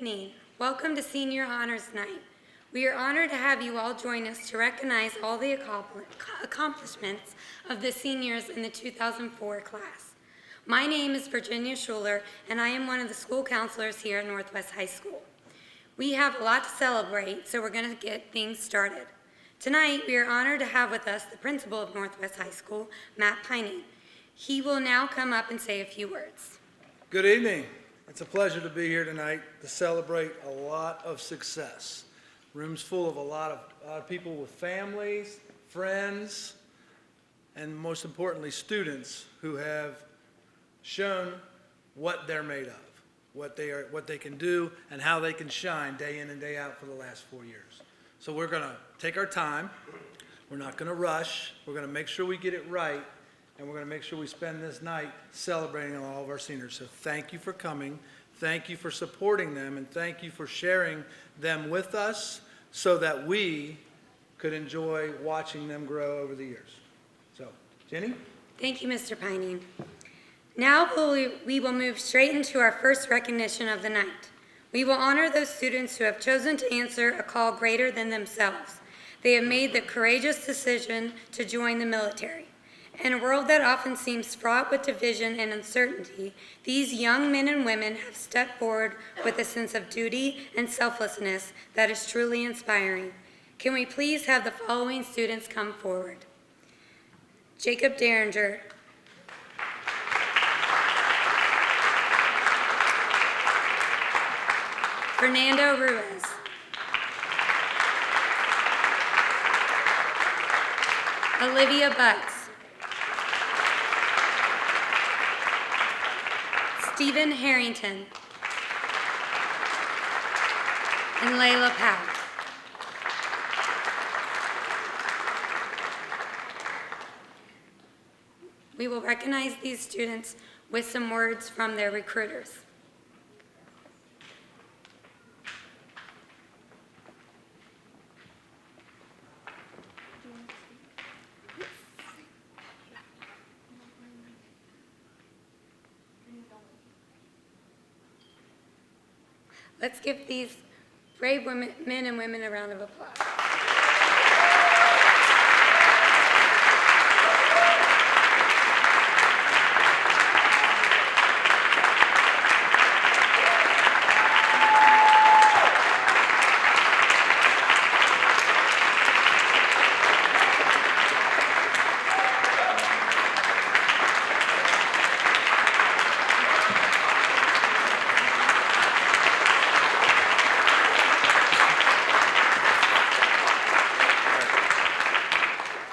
evening. Welcome to Senior Honors Night. We are honored to have you all join us to recognize all the accomplishments of the seniors in the 2004 class. My name is Virginia Schuler, and I am one of the school counselors here at Northwest High School. We have a lot to celebrate, so we're going to get things started. Tonight, we are honored to have with us the principal of Northwest High School, Matt Pining. He will now come up and say a few words. Good evening. It's a pleasure to be here tonight to celebrate a lot of success. Rooms full of a lot of people with families, friends, and most importantly, students who have shown what they're made of, what they can do, and how they can shine day in and day out for the last 4 years. So we're going to take our time. We're not going to rush. We're going to make sure we get it right. And we're going to make sure we spend this night celebrating all of our seniors. So thank you for coming. Thank you for supporting them. And thank you for sharing them with us so that we could enjoy watching them grow over the years. So, Jenny? Thank you, Mr. Pining. Now we will move straight into our first recognition of the night. We will honor those students who have chosen to answer a call greater than themselves. They have made the courageous decision to join the military. In a world that often seems fraught with division and uncertainty, these young men and women have stepped forward with a sense of duty and selflessness that is truly inspiring. Can we please have the following students come forward? Jacob Derringer. Fernando Ruiz. Olivia Butts. Stephen Harrington, and Layla Powell. We will recognize these students with some words from their recruiters. Let's give these brave men and women a round of applause.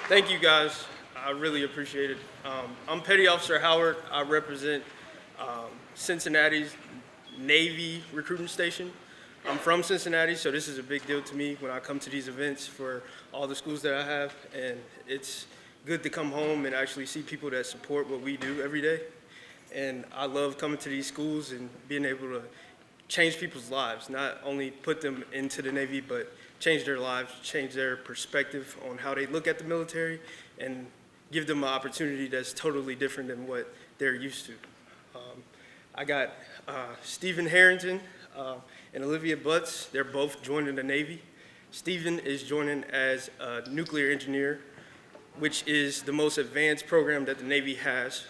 Thank you guys, I really appreciate it. I'm Petty Officer Howard. I represent Cincinnati's Navy recruiting station. I'm from Cincinnati, so this is a big deal to me when I come to these events for all the schools that I have, and it's good to come home and actually see people that support what we do every day. And I love coming to these schools and being able to change people's lives, not only put them into the Navy, but change their lives, change their perspective on how they look at the military, and give them an opportunity that's totally different than what they're used to. I got Stephen Harrington and Olivia Butts. They're both joining the Navy. Stephen is joining as a nuclear engineer, which is the most advanced program that the Navy has.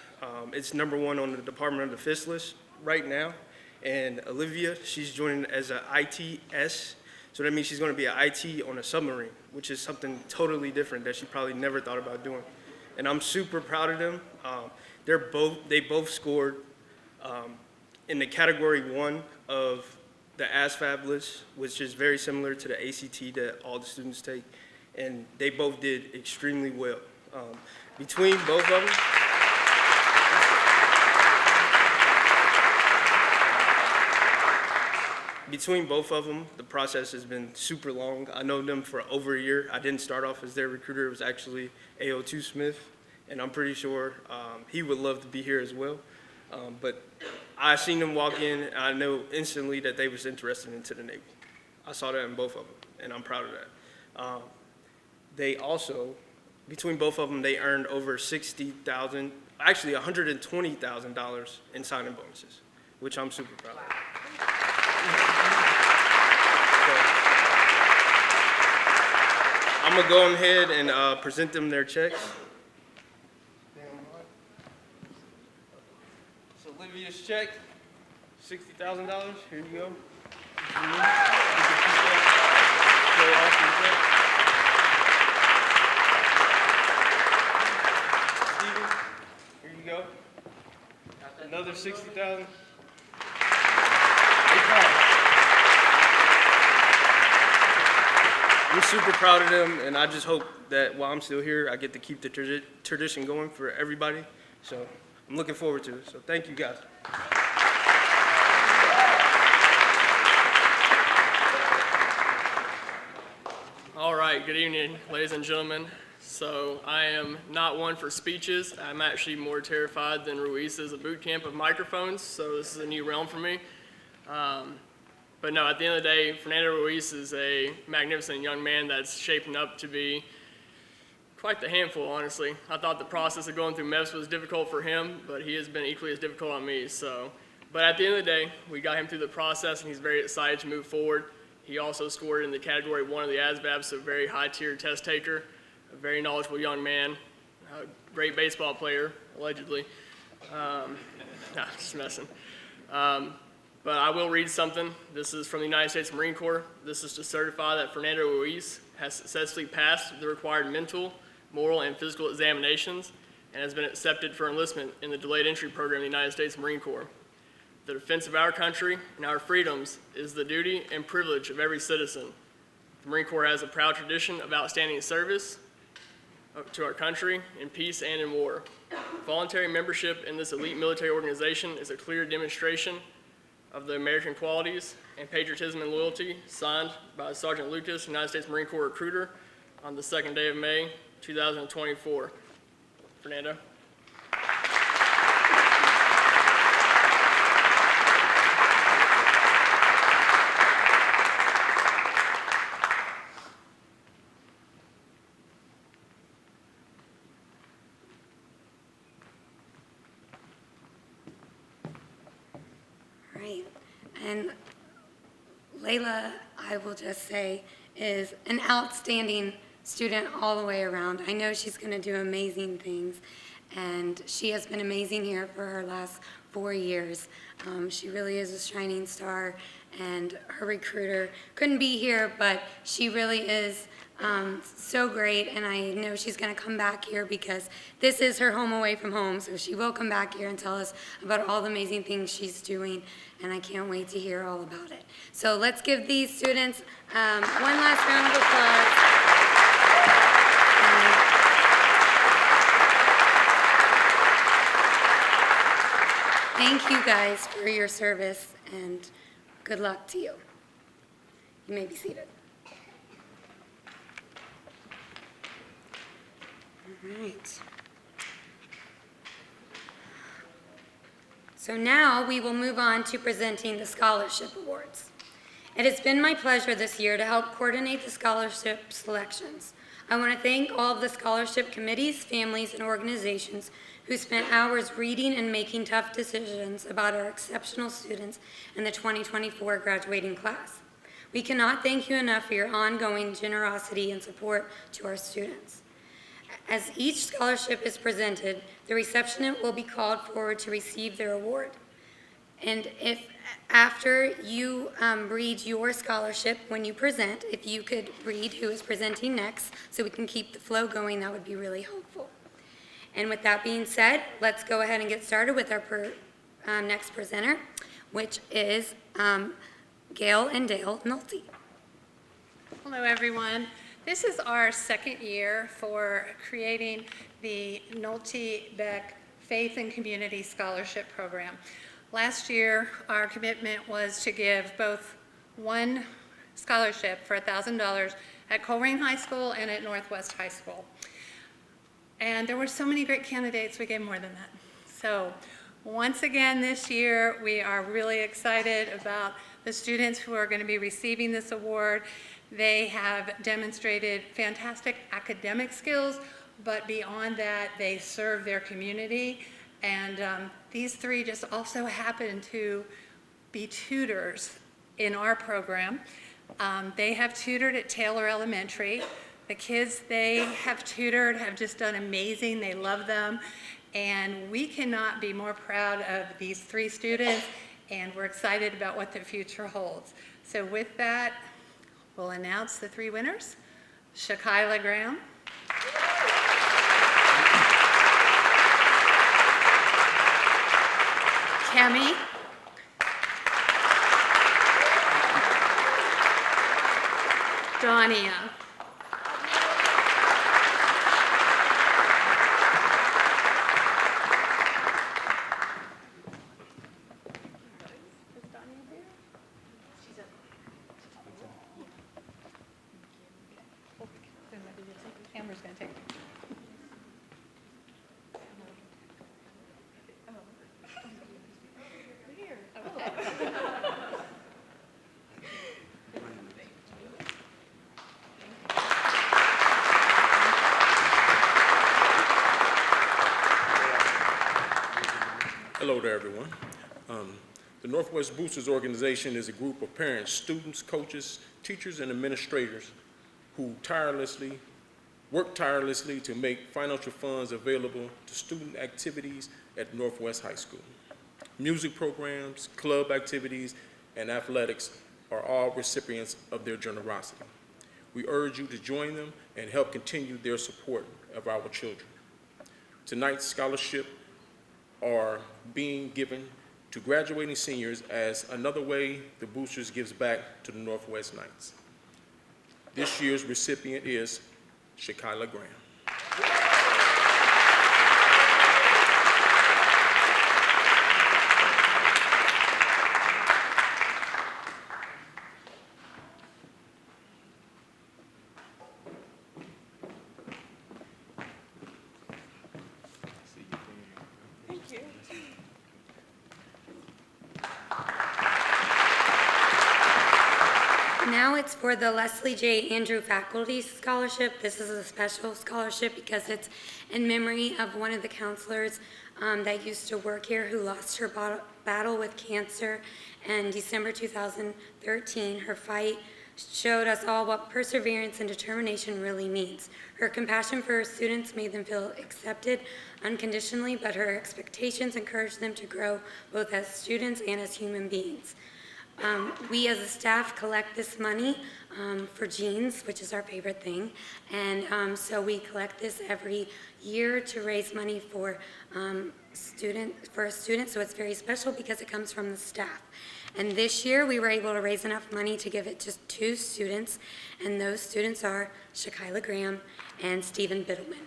It's #1 on the Department of Defense list right now. And Olivia, she's joining as an ITS. So that means she's going to be an IT on a submarine, which is something totally different that she probably never thought about doing. And I'm super proud of them. They both scored in the category 1 of the ASVAB list, which is very similar to the ACT that all the students take. And they both did extremely well. Between both of them, the process has been super long. I know them for over a year. I didn't start off as their recruiter. It was actually AO2 Smith, and I'm pretty sure he would love to be here as well. But I seen them walk in, and I know instantly that they was interested into the Navy. I saw that in both of them, and I'm proud of that. They also, between both of them, they earned over $60,000, actually $120,000 in signing bonuses, which I'm super proud of. going to go ahead and present them their checks. So Olivia's check, $60,000. Here you go. Steven, here you go. Another $60,000. We're super proud of them, and I just hope that while I'm still here, I get to keep the tradition going for everybody. So I'm looking forward to it. So thank you, guys. All right, good evening, ladies and gentlemen. So I am not one for speeches. I'm actually more terrified than Ruiz is a boot camp of microphones, so this is a new realm for me. But no, at the end of the day, Fernando Ruiz is a magnificent young man that's shaping up to be quite the handful, honestly. I thought the process of going through NEPES was difficult for him, but he has been equally as difficult on me. But at the end of the day, we got him through the process, and he's very excited to move forward. He also scored in the category 1 of the ASVAB, so very high-tier test taker, a very knowledgeable young man, a great baseball player, allegedly. Just messing. But I will read something. This is from the United States Marine Corps. This is to certify that Fernando Ruiz has successfully passed the required mental, moral, and physical examinations and has been accepted for enlistment in the delayed entry program of the United States Marine Corps. The defense of our country and our freedoms is the duty and privilege of every citizen. The Marine Corps has a proud tradition of outstanding service to our country in peace and in war. Voluntary membership in this elite military organization is a clear demonstration of the American qualities and patriotism and loyalty, signed by Sergeant Lucas, United States Marine Corps recruiter, on the 2nd day of May, 2024. Fernando. Right. And Layla, I will just say, is an outstanding student all the way around. I know she's going to do amazing things, and she has been amazing here for her last 4 years. She really is a shining star, and her recruiter couldn't be here, but she really is so great, and I know she's going to come back here because this is her home away from home, so she will come back here and tell us about all the amazing things she's doing, and I can't wait to hear all about it. So let's give these students one last round of applause. Thank you guys for your service, and good luck to you. You may be seated. All right. So now we will move on to presenting the scholarship awards. It has been my pleasure this year to help coordinate the scholarship selections. I want to thank all of the scholarship committees, families, and organizations who spent hours reading and making tough decisions about our exceptional students in the 2024 graduating class. We cannot thank you enough for your ongoing generosity and support to our students. As each scholarship is presented, the receptionist will be called forward to receive their award. And if after you read your scholarship when you present, if you could read who is presenting next so we can keep the flow going, that would be really helpful. And with that being said, let's go ahead and get started with our next presenter, which is Gail and Dale Nolte. Hello, everyone. This is our second year for creating the Nolte Beck Faith and Community Scholarship Program. Last year, our commitment was to give both one scholarship for $1,000 at Colerain High School and at Northwest High School. And there were so many great candidates, we gave more than that. So once again this year, we are really excited about the students who are going to be receiving this award. They have demonstrated fantastic academic skills, but beyond that, they serve their community. And these three just also happen to be tutors in our program. They have tutored at Taylor Elementary, The kids they have tutored have just done amazing. They love them. And we cannot be more proud of these 3 students, and we're excited about what the future holds. So with that, we'll announce the 3 winners. Shakila Graham. Kemi. Dania. Amber's going to take it. Hello to everyone. The Northwest Boosters Organization is a group of parents, students, coaches, teachers, and administrators who work tirelessly to make financial funds available to student activities at Northwest High School. Music programs, club activities, and athletics are all recipients of their generosity. We urge you to join them and help continue their support of our children. Tonight's scholarship are being given to graduating seniors as another way the Boosters gives back to the Northwest Knights. This year's recipient is Shakila Graham. Now it's for the Leslie J. Andrew Faculty Scholarship. This is a special scholarship because it's in memory of one of the counselors that used to work here who lost her battle with cancer in December 2013. Her fight showed us all what perseverance and determination really means. Her compassion for her students made them feel accepted unconditionally, but her expectations encouraged them to grow both as students and as human beings. We as a staff collect this money for jeans, which is our favorite thing, and so we collect this every year to raise money for a student, so it's very special because it comes from the staff. And this year we were able to raise enough money to give it to 2 students, and those students are Shakila Graham and Stephen Biddleman.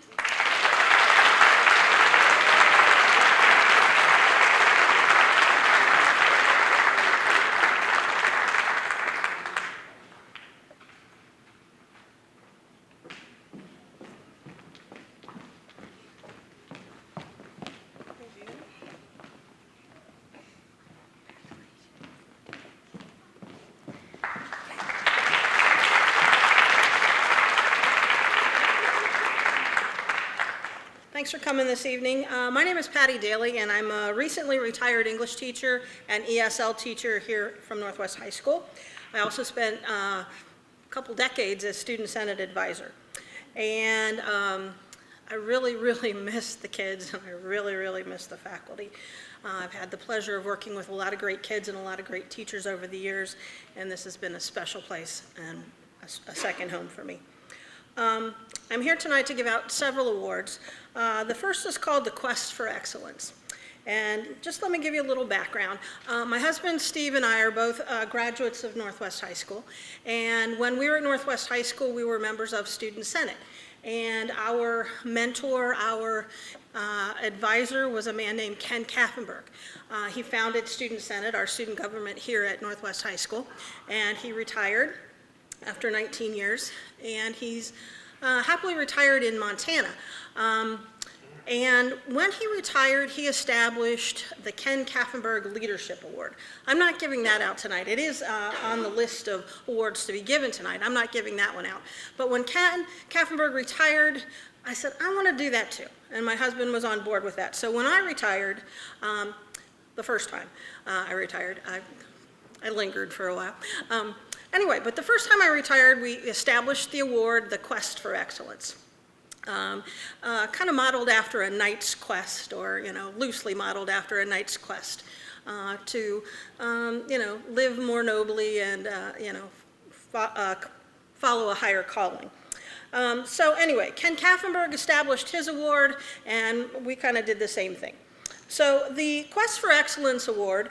Thanks for coming this evening. My name is Patty Daly, and I'm a recently retired English teacher and ESL teacher here from Northwest High School. I also spent a couple decades as Student Senate advisor. And I really, really miss the kids, and I really, really miss the faculty. I've had the pleasure of working with a lot of great kids and a lot of great teachers over the years, and this has been a special place and a second home for me. I'm here tonight to give out several awards. The first is called the Quest for Excellence. And just let me give you a little background. My husband Steve and I are both graduates of Northwest High School. And when we were at Northwest High School, we were members of Student Senate. And our mentor, our advisor was a man named Ken Kaffenberg. He founded Student Senate, our student government here at Northwest High School. And he retired after 19 years. And he's happily retired in Montana. And when he retired, he established the Ken Kaffenberg Leadership Award. I'm not giving that out tonight. It is on the list of awards to be given tonight. I'm not giving that one out. But when Ken Kaffenberg retired, I said, I want to do that too. And my husband was on board with that. So when I retired, the first time I retired, I lingered for a while. Anyway, but the first time I retired, we established the award, the Quest for Excellence. Kind of modeled after a knight's quest, or, loosely modeled after a knight's quest, to, live more nobly and, follow a higher calling. So anyway, Ken Kaffenberg established his award, and we kind of did the same thing. So the Quest for Excellence Award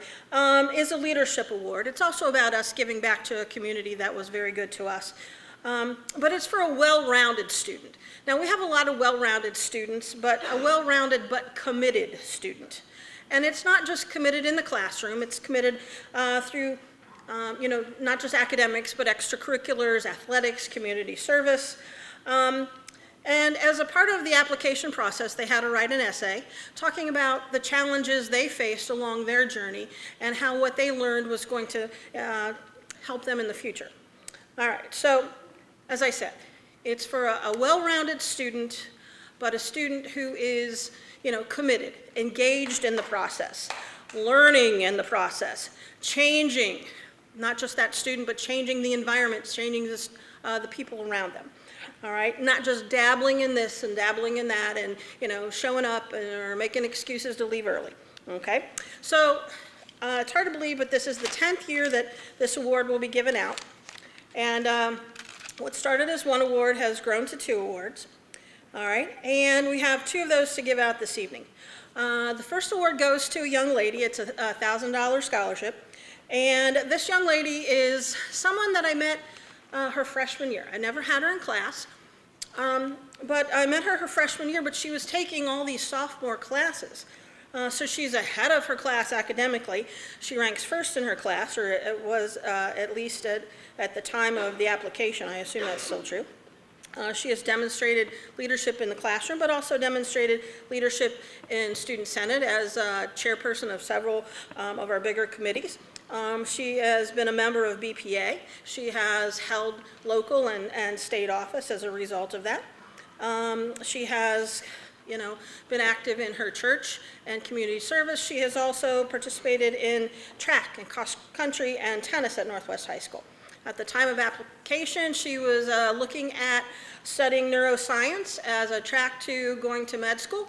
is a leadership award. It's also about us giving back to a community that was very good to us. But it's for a well-rounded student. Now, we have a lot of well-rounded students, but a well-rounded but committed student. And it's not just committed in the classroom, it's committed through, not just academics, but extracurriculars, athletics, community service. And as a part of the application process, they had to write an essay talking about the challenges they faced along their journey and how what they learned was going to help them in the future. All right, so as I said, it's for a well-rounded student, but a student who is, committed, engaged in the process, learning in the process, changing, not just that student, but changing the environment, changing the people around them. All right, not just dabbling in this and dabbling in that and, showing up or making excuses to leave early, okay? So it's hard to believe, but this is the 10th year that this award will be given out. And what started as one award has grown to 2 awards, all right? And we have 2 of those to give out this evening. The first award goes to a young lady. It's a $1,000 scholarship. And this young lady is someone that I met her freshman year. I never had her in class, but I met her freshman year, but she was taking all these sophomore classes. So she's ahead of her class academically. She ranks first in her class, or it was at least at the time of the application. I assume that's still true. She has demonstrated leadership in the classroom, but also demonstrated leadership in Student Senate as chairperson of several of our bigger committees. She has been a member of BPA. She has held local and state office as a result of that. She has, been active in her church and community service. She has also participated in track and cross country and tennis at Northwest High School. At the time of application, she was looking at studying neuroscience as a track to going to med school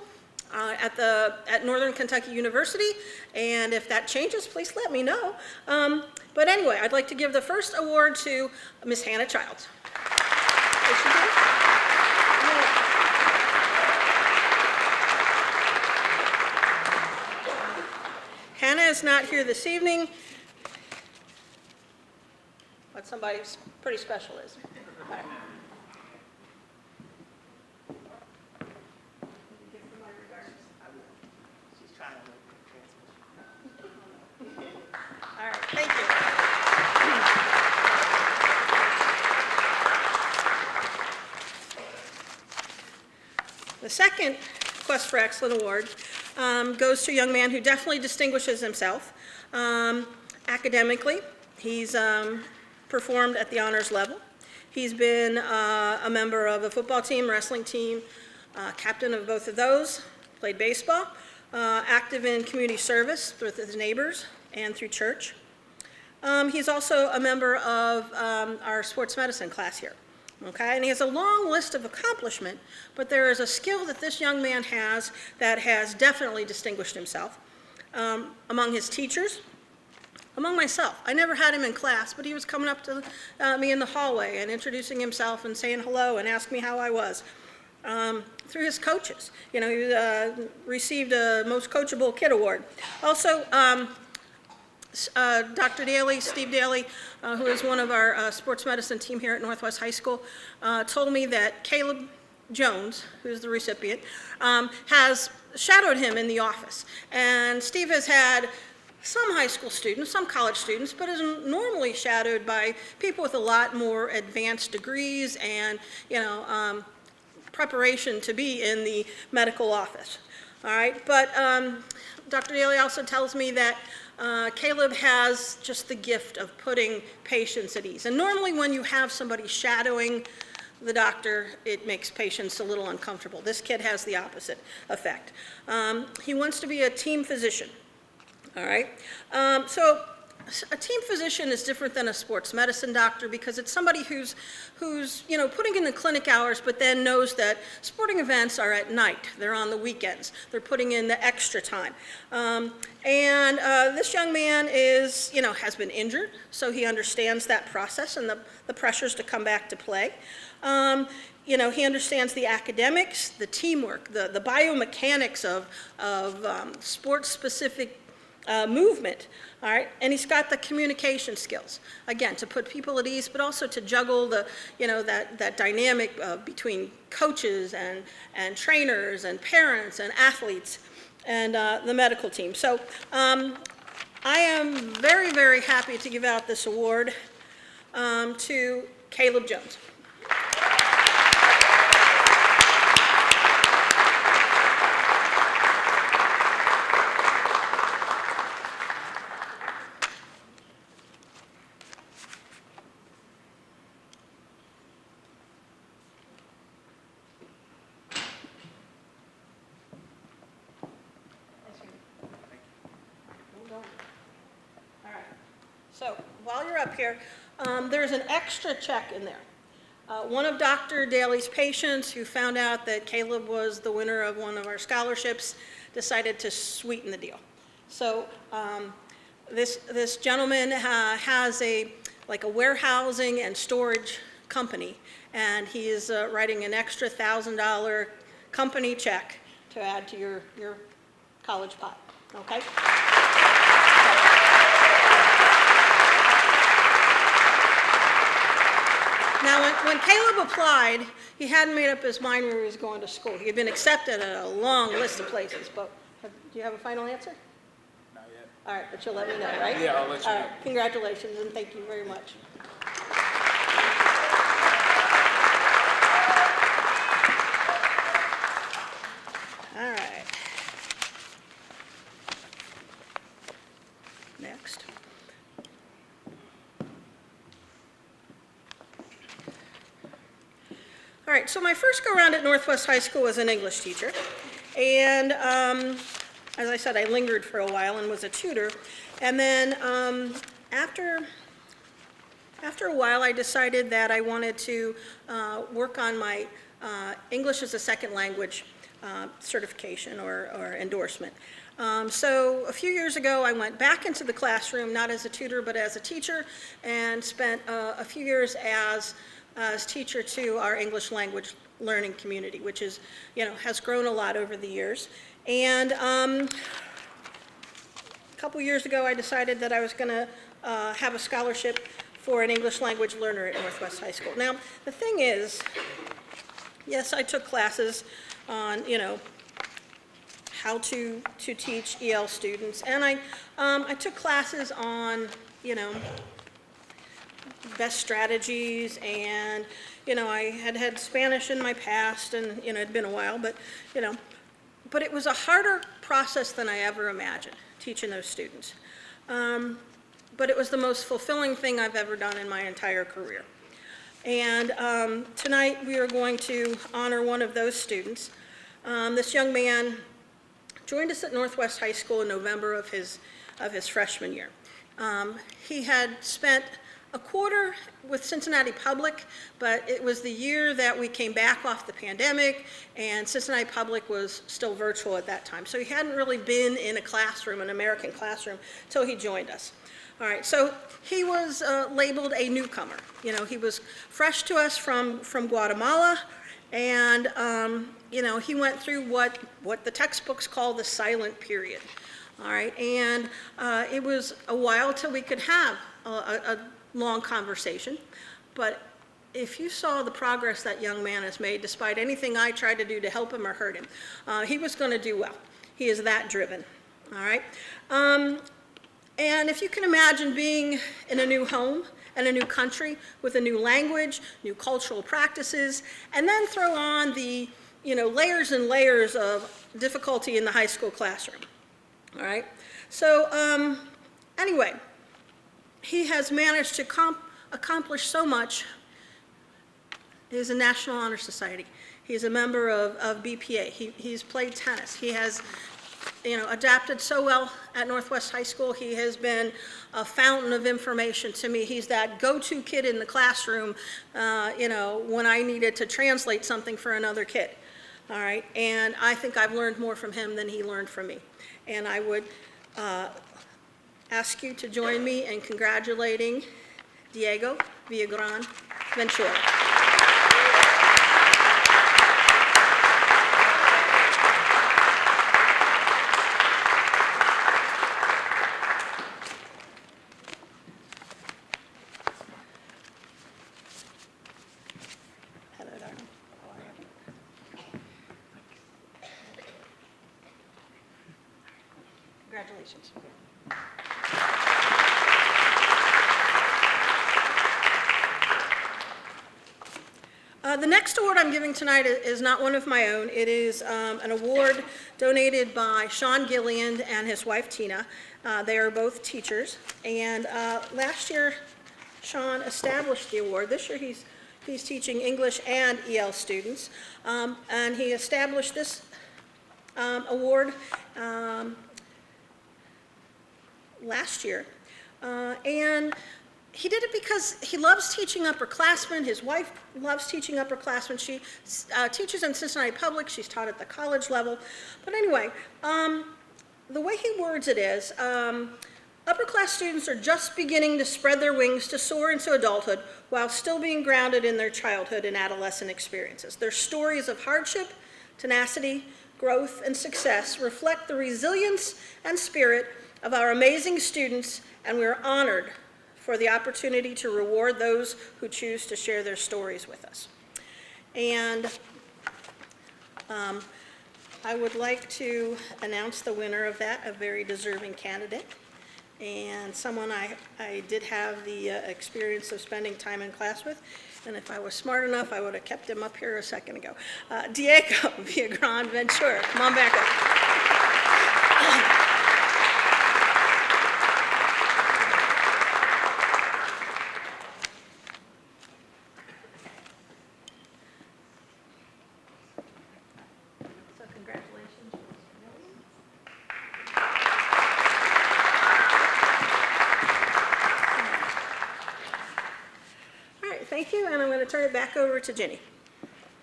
at Northern Kentucky University, and if that changes, please let me know. But anyway, I'd like to give the first award to Miss Hannah Childs. Is she here? Hannah is not here this evening, but somebody pretty special is. All right. All right, thank you. The second Quest for Excellence Award goes to a young man who definitely distinguishes himself academically. He's performed at the honors level. He's been a member of a football team, wrestling team, captain of both of those, played baseball, active in community service with his neighbors and through church. He's also a member of our sports medicine class here. Okay, and he has a long list of accomplishment, but there is a skill that this young man has that has definitely distinguished himself among his teachers, among myself. I never had him in class, but he was coming up to me in the hallway and introducing himself and saying hello and asking me how I was. Through his coaches. He received a Most Coachable Kid Award. Also, Dr. Daly, Steve Daly, who is one of our sports medicine team here at Northwest High School, told me that Caleb Jones, who's the recipient, has shadowed him in the office. And Steve has had some high school students, some college students, but is normally shadowed by people with a lot more advanced degrees and, preparation to be in the medical office. All right, but Dr. Daly also tells me that Caleb has just the gift of putting patients at ease. And normally when you have somebody shadowing the doctor, it makes patients a little uncomfortable. This kid has the opposite effect. He wants to be a team physician. All right, so a team physician is different than a sports medicine doctor because it's somebody who's putting in the clinic hours, but then knows that sporting events are at night. They're on the weekends. They're putting in the extra time. This young man has been injured, so he understands that process and the pressures to come back to play. He understands the academics, the teamwork, the biomechanics of sports-specific movement, all right? And he's got the communication skills, again, to put people at ease, but also to juggle that dynamic between coaches and trainers and parents and athletes and the medical team. So I am very, very happy to give out this award to Caleb Jones. So while you're up here, there's an extra check in there. One of Dr. Daly's patients who found out that Caleb was the winner of one of our scholarships decided to sweeten the deal. So this gentleman has a warehousing and storage company, and he is writing an extra $1,000 company check to add to your college pot, okay? Now, when Caleb applied, he hadn't made up his mind where he was going to school. He had been accepted at a long list of places, but do you have a final answer? Not yet. All right, but you'll let me know, right? Yeah, I'll let you know. All right, congratulations, and thank you very much. All right. Next. All right, so my first go-around at Northwest High School was an English teacher. And as I said, I lingered for a while and was a tutor. And then after a while, I decided that I wanted to work on my English as a second language certification or endorsement. So a few years ago, I went back into the classroom, not as a tutor, but as a teacher, and spent a few years as teacher to our English language learning community, which is, has grown a lot over the years. And a couple years ago, I decided that I was going to have a scholarship for an English language learner at Northwest High School. Now, the thing is, yes, I took classes on, how to teach EL students, and I took classes on, best strategies, and I had Spanish in my past, and it'd been a while, but but it was a harder process than I ever imagined, teaching those students. But it was the most fulfilling thing I've ever done in my entire career. And tonight we are going to honor one of those students. This young man joined us at Northwest High School in November of his freshman year. He had spent a quarter with Cincinnati Public, but it was the year that we came back off the pandemic, and Cincinnati Public was still virtual at that time. So he hadn't really been in a classroom, an American classroom, until he joined us. All right, so he was labeled a newcomer. He was fresh to us from Guatemala, and he went through what the textbooks call the silent period. All right, and it was a while till we could have a long conversation, but if you saw the progress that young man has made, despite anything I tried to do to help him or hurt him, he was going to do well. He is that driven, all right? And if you can imagine being in a new home and a new country with a new language, new cultural practices, and then throw on the layers and layers of difficulty in the high school classroom, all right? So anyway, he has managed to accomplish so much. He's a National Honor Society. He's a member of BPA. He's played tennis. He has, adapted so well at Northwest High School. He has been a fountain of information to me. He's that go-to kid in the classroom, when I needed to translate something for another kid. All right, and I think I've learned more from him than he learned from me. And I would ask you to join me in congratulating Diego Villagran Ventura. Hello, darling. How are you? Congratulations. The next award I'm giving tonight is not one of my own. It is an award donated by Shan, Gillian, and his wife Tina. They are both teachers. And last year, Shan established the award. This year, he's teaching English and EL students. And he established this award last year. And he did it because he loves teaching upperclassmen. His wife loves teaching upperclassmen. She teaches in Cincinnati Public. She's taught at the college level. But anyway, the way he words it is, upper-class students are just beginning to spread their wings to soar into adulthood while still being grounded in their childhood and adolescent experiences. Their stories of hardship, tenacity, growth, and success reflect the resilience and spirit of our amazing students, and we are honored for the opportunity to reward those who choose to share their stories with us. And I would like to announce the winner of that, a very deserving candidate, and someone I did have the experience of spending time in class with, and if I was smart enough, I would have kept him up here a second ago. Diego Villagran Ventura, come on back up. So congratulations. All right, thank you, and I'm going to turn it back over to Jenny.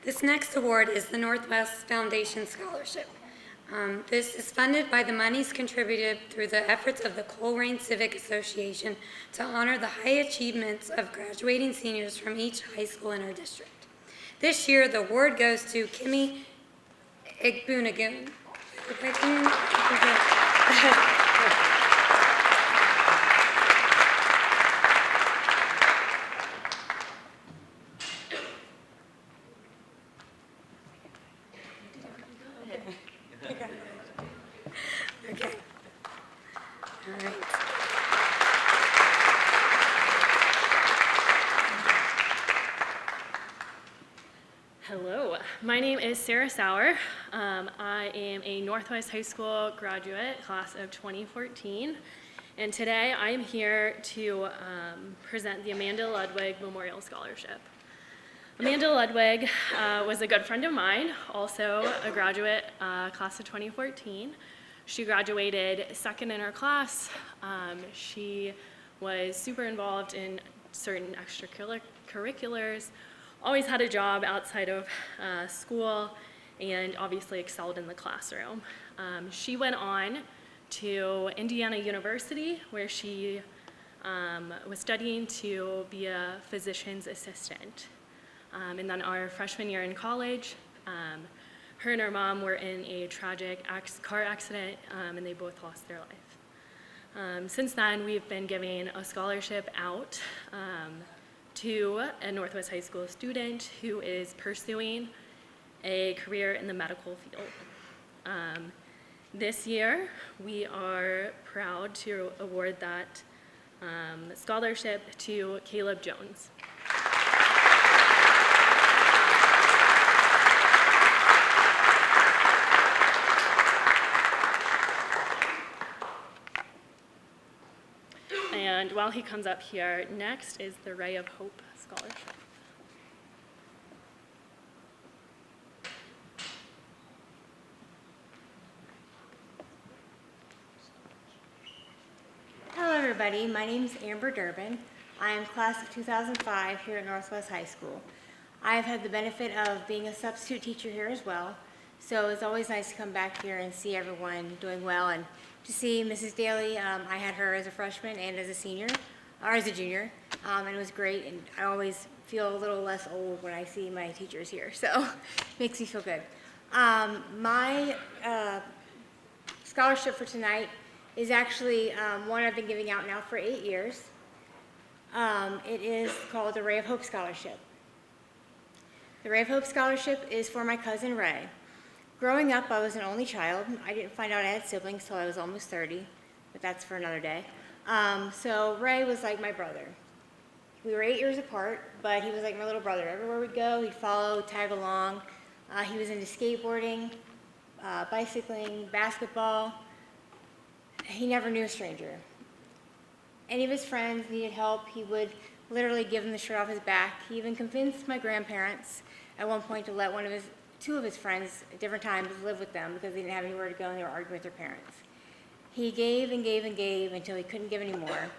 This next award is the Northwest Foundation Scholarship. This is funded by the monies contributed through the efforts of the Coleraine Civic Association to honor the high achievements of graduating seniors from each high school in our district. This year, the award goes to Kimmy Igbunagun. Okay. All right. Hello, my name is Sarah Sauer. I am a Northwest High School graduate, class of 2014, and today I am here to present the Amanda Lwig Memorial Scholarship. Amanda Lwig was a good friend of mine, also a graduate, class of 2014. She graduated second in her class. She was super involved in certain extracurriculars, always had a job outside of school, and obviously excelled in the classroom. She went on to Indiana University, where she was studying to be a physician's assistant. And then our freshman year in college, her and her mom were in a tragic car accident, and they both lost their life. Since then, we've been giving a scholarship out to a Northwest High School student who is pursuing a career in the medical field. This year, we are proud to award that scholarship to Caleb Jones. And while he comes up here, next is the Ray of Hope Scholarship. everybody. My name is Amber Durbin. I am class of 2005 here at Northwest High School. I have had the benefit of being a substitute teacher here as well, so it's always nice to come back here and see everyone doing well, and to see Mrs. Daly. I had her as a freshman and as a senior, or as a junior, and it was great, and I always feel a little less old when I see my teachers here, so it makes me feel good. My scholarship for tonight is actually one I've been giving out now for 8 years. It is called the Ray of Hope Scholarship. The Ray of Hope Scholarship is for my cousin Ray. Growing up, I was an only child. I didn't find out I had siblings till I was almost 30, but that's for another day. So Ray was like my brother. We were 8 years apart, but he was like my little brother. Everywhere we'd go, he'd follow, tag along. He was into skateboarding, bicycling, basketball. He never knew a stranger. Any of his friends needed help, he would literally give them the shirt off his back. He even convinced my grandparents at one point to let two of his friends at different times live with them because they didn't have anywhere to go and they were arguing with their parents. He gave and gave and gave until he couldn't give anymore.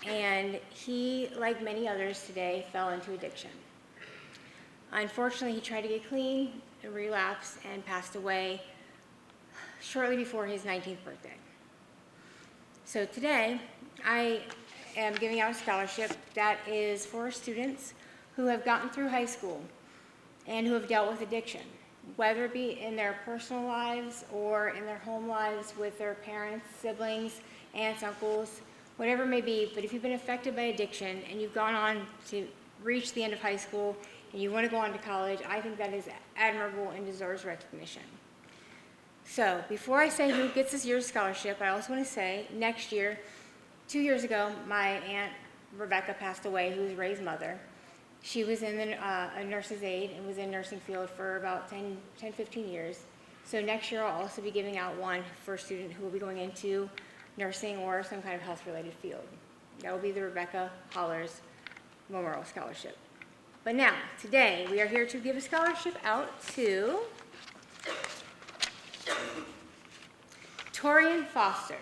And he, like many others today, fell into addiction. Unfortunately, he tried to get clean, relapsed, and passed away shortly before his 19th birthday. So today, I am giving out a scholarship that is for students who have gotten through high school and who have dealt with addiction, whether it be in their personal lives or in their home lives with their parents, siblings, aunts, uncles, whatever it may be. But if you've been affected by addiction and you've gone on to reach the end of high school and you want to go on to college, I think that is admirable and deserves recognition. So before I say who gets this year's scholarship, I also want to say next year, 2 years ago, my Aunt Rebecca passed away, who was Ray's mother. She was in a nurse's aide and was in nursing field for about 15 years. So next year I'll also be giving out one for a student who will be going into nursing or some kind of health-related field. That will be the Rebecca Hollers Memorial Scholarship. But now, today, we are here to give a scholarship out to Torian Foster.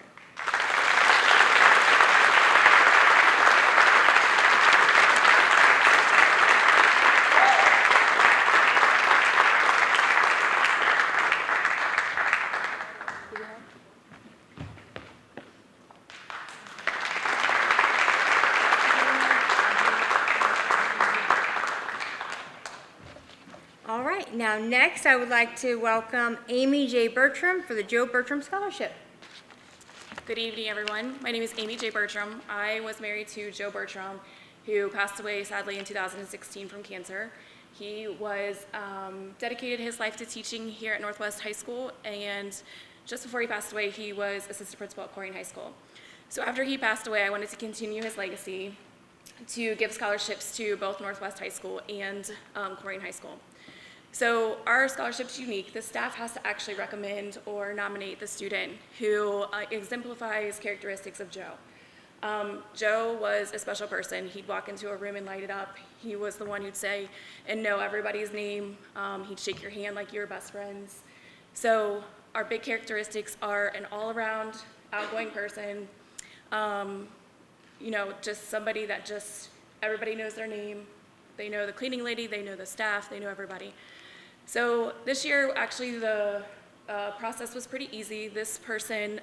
All right, now next I would like to welcome Amy J. Bertram for the Joe Bertram Scholarship. Good evening, everyone. My name is Amy J. Bertram. I was married to Joe Bertram, who passed away sadly in 2016 from cancer. He was dedicated his life to teaching here at Northwest High School, and just before he passed away, he was assistant principal at Corning High School. So after he passed away, I wanted to continue his legacy to give scholarships to both Northwest High School and Corning High School. So our scholarship's unique. The staff has to actually recommend or nominate the student who exemplifies characteristics of Joe. Joe was a special person. He'd walk into a room and light it up. He was the one who'd say and know everybody's name. He'd shake your hand like you were best friends. So our big characteristics are an all-around outgoing person, just somebody that just everybody knows their name. They know the cleaning lady, they know the staff, they know everybody. So this year, actually, the process was pretty easy. This person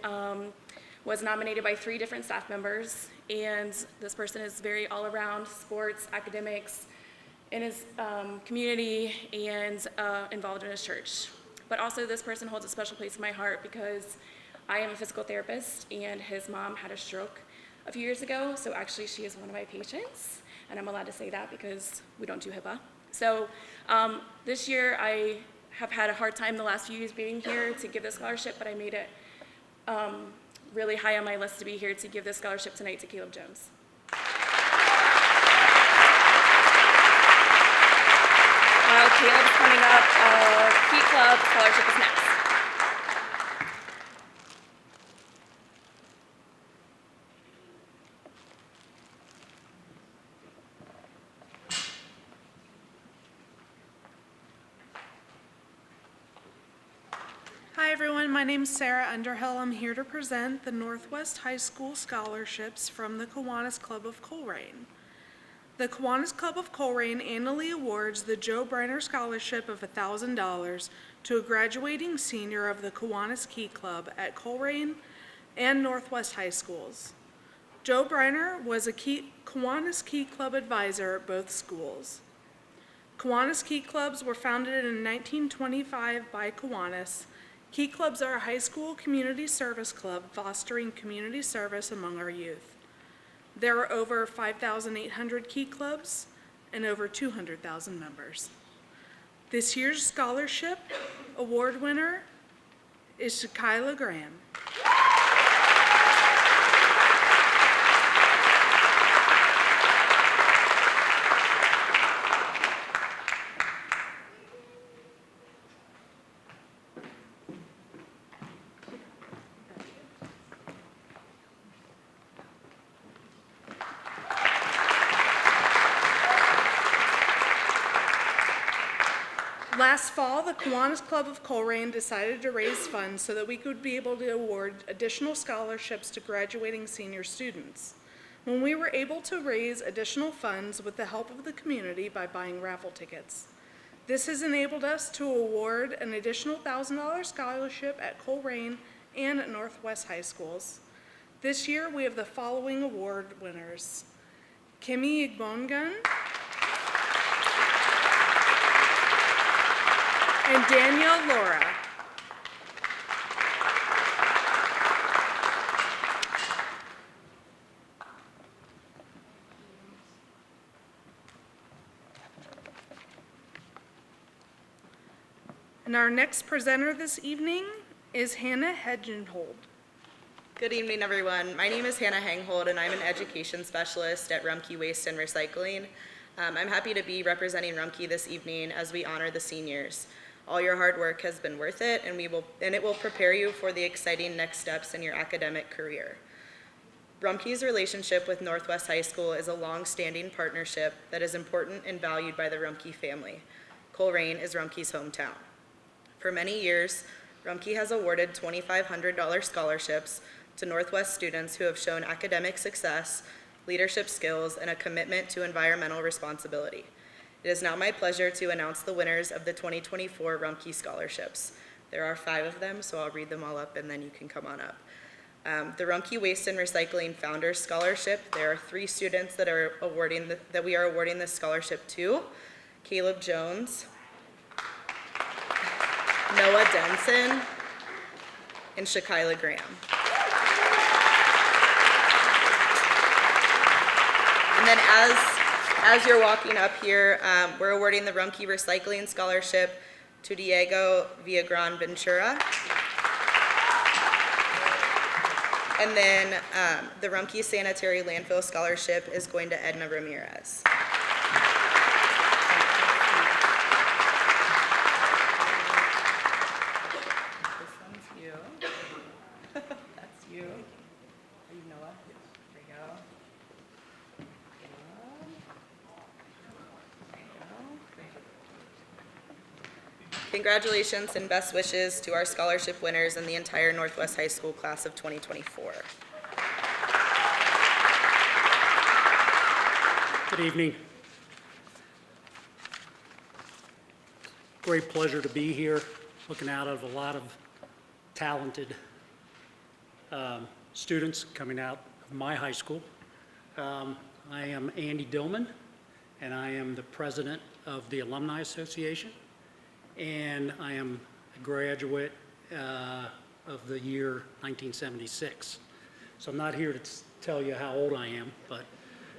was nominated by 3 different staff members, and this person is very all-around, sports, academics, in his community, and involved in his church. But also, this person holds a special place in my heart because I am a physical therapist, and his mom had a stroke a few years ago, so actually she is one of my patients, and I'm allowed to say that because we don't do HIPAA. So this year I have had a hard time the last few years being here to give this scholarship, but I made it really high on my list to be here to give this scholarship tonight to Caleb Jones. While Caleb's coming up, Key Club scholarship is next. Hi everyone, my name's Sarah Underhill. I'm here to present the Northwest High School Scholarships from the Kiwanis Club of Colerain. The Kiwanis Club of Colerain annually awards the Joe Briner Scholarship of $1,000 to a graduating senior of the Kiwanis Key Club at Colerain and Northwest High Schools. Joe Briner was a Kiwanis Key Club advisor at both schools. Kiwanis Key Clubs were founded in 1925 by Kiwanis. Key Clubs are a high school community service club fostering community service among our youth. There are over 5,800 Key Clubs and over 200,000 members. This year's scholarship award winner is Shakyla Graham. Last fall, the Kiwanis Club of Colerain decided to raise funds so that we could be able to award additional scholarships to graduating senior students. When we were able to raise additional funds with the help of the community by buying raffle tickets. This has enabled us to award an additional $1,000 scholarship at Colerain and at Northwest High Schools. This year, we have the following award winners: Kimmy Igbongun and Danielle Laura. And our next presenter this evening is Hannah Hedgenhold. Good evening, everyone. My name is Hannah Hanghold, and I'm an education specialist at Rumpke Waste and Recycling. I'm happy to be representing Rumpke this evening as we honor the seniors. All your hard work has been worth it, and it will prepare you for the exciting next steps in your academic career. Rumpke's relationship with Northwest High School is a long-standing partnership that is important and valued by the Rumpke family. Colerain is Rumpke's hometown. For many years, Rumpke has awarded $2,500 scholarships to Northwest students who have shown academic success, leadership skills, and a commitment to environmental responsibility. It is now my pleasure to announce the winners of the 2024 Rumpke Scholarships. There are 5 of them, so I'll read them all up and then you can come on up. The Rumpke Waste and Recycling Founders Scholarship, there are 3 students that we are awarding this scholarship to: Caleb Jones, Noah Denson, and Shakyla Graham. And then as you're walking up here, we're awarding the Rumpke Recycling Scholarship to Diego Villagran Ventura. And then the Rumpke Sanitary Landfill Scholarship is going to Edna Ramirez. This one's you. That's you. Are you Noah? There you go. Congratulations and best wishes to our scholarship winners and the entire Northwest High School class of 2024. Good evening. Great pleasure to be here, looking out of a lot of talented students coming out of my high school. I am Andy Dillman, and I am the president of the Alumni Association, and I am a graduate of the year 1976. So I'm not here to tell you how old I am, but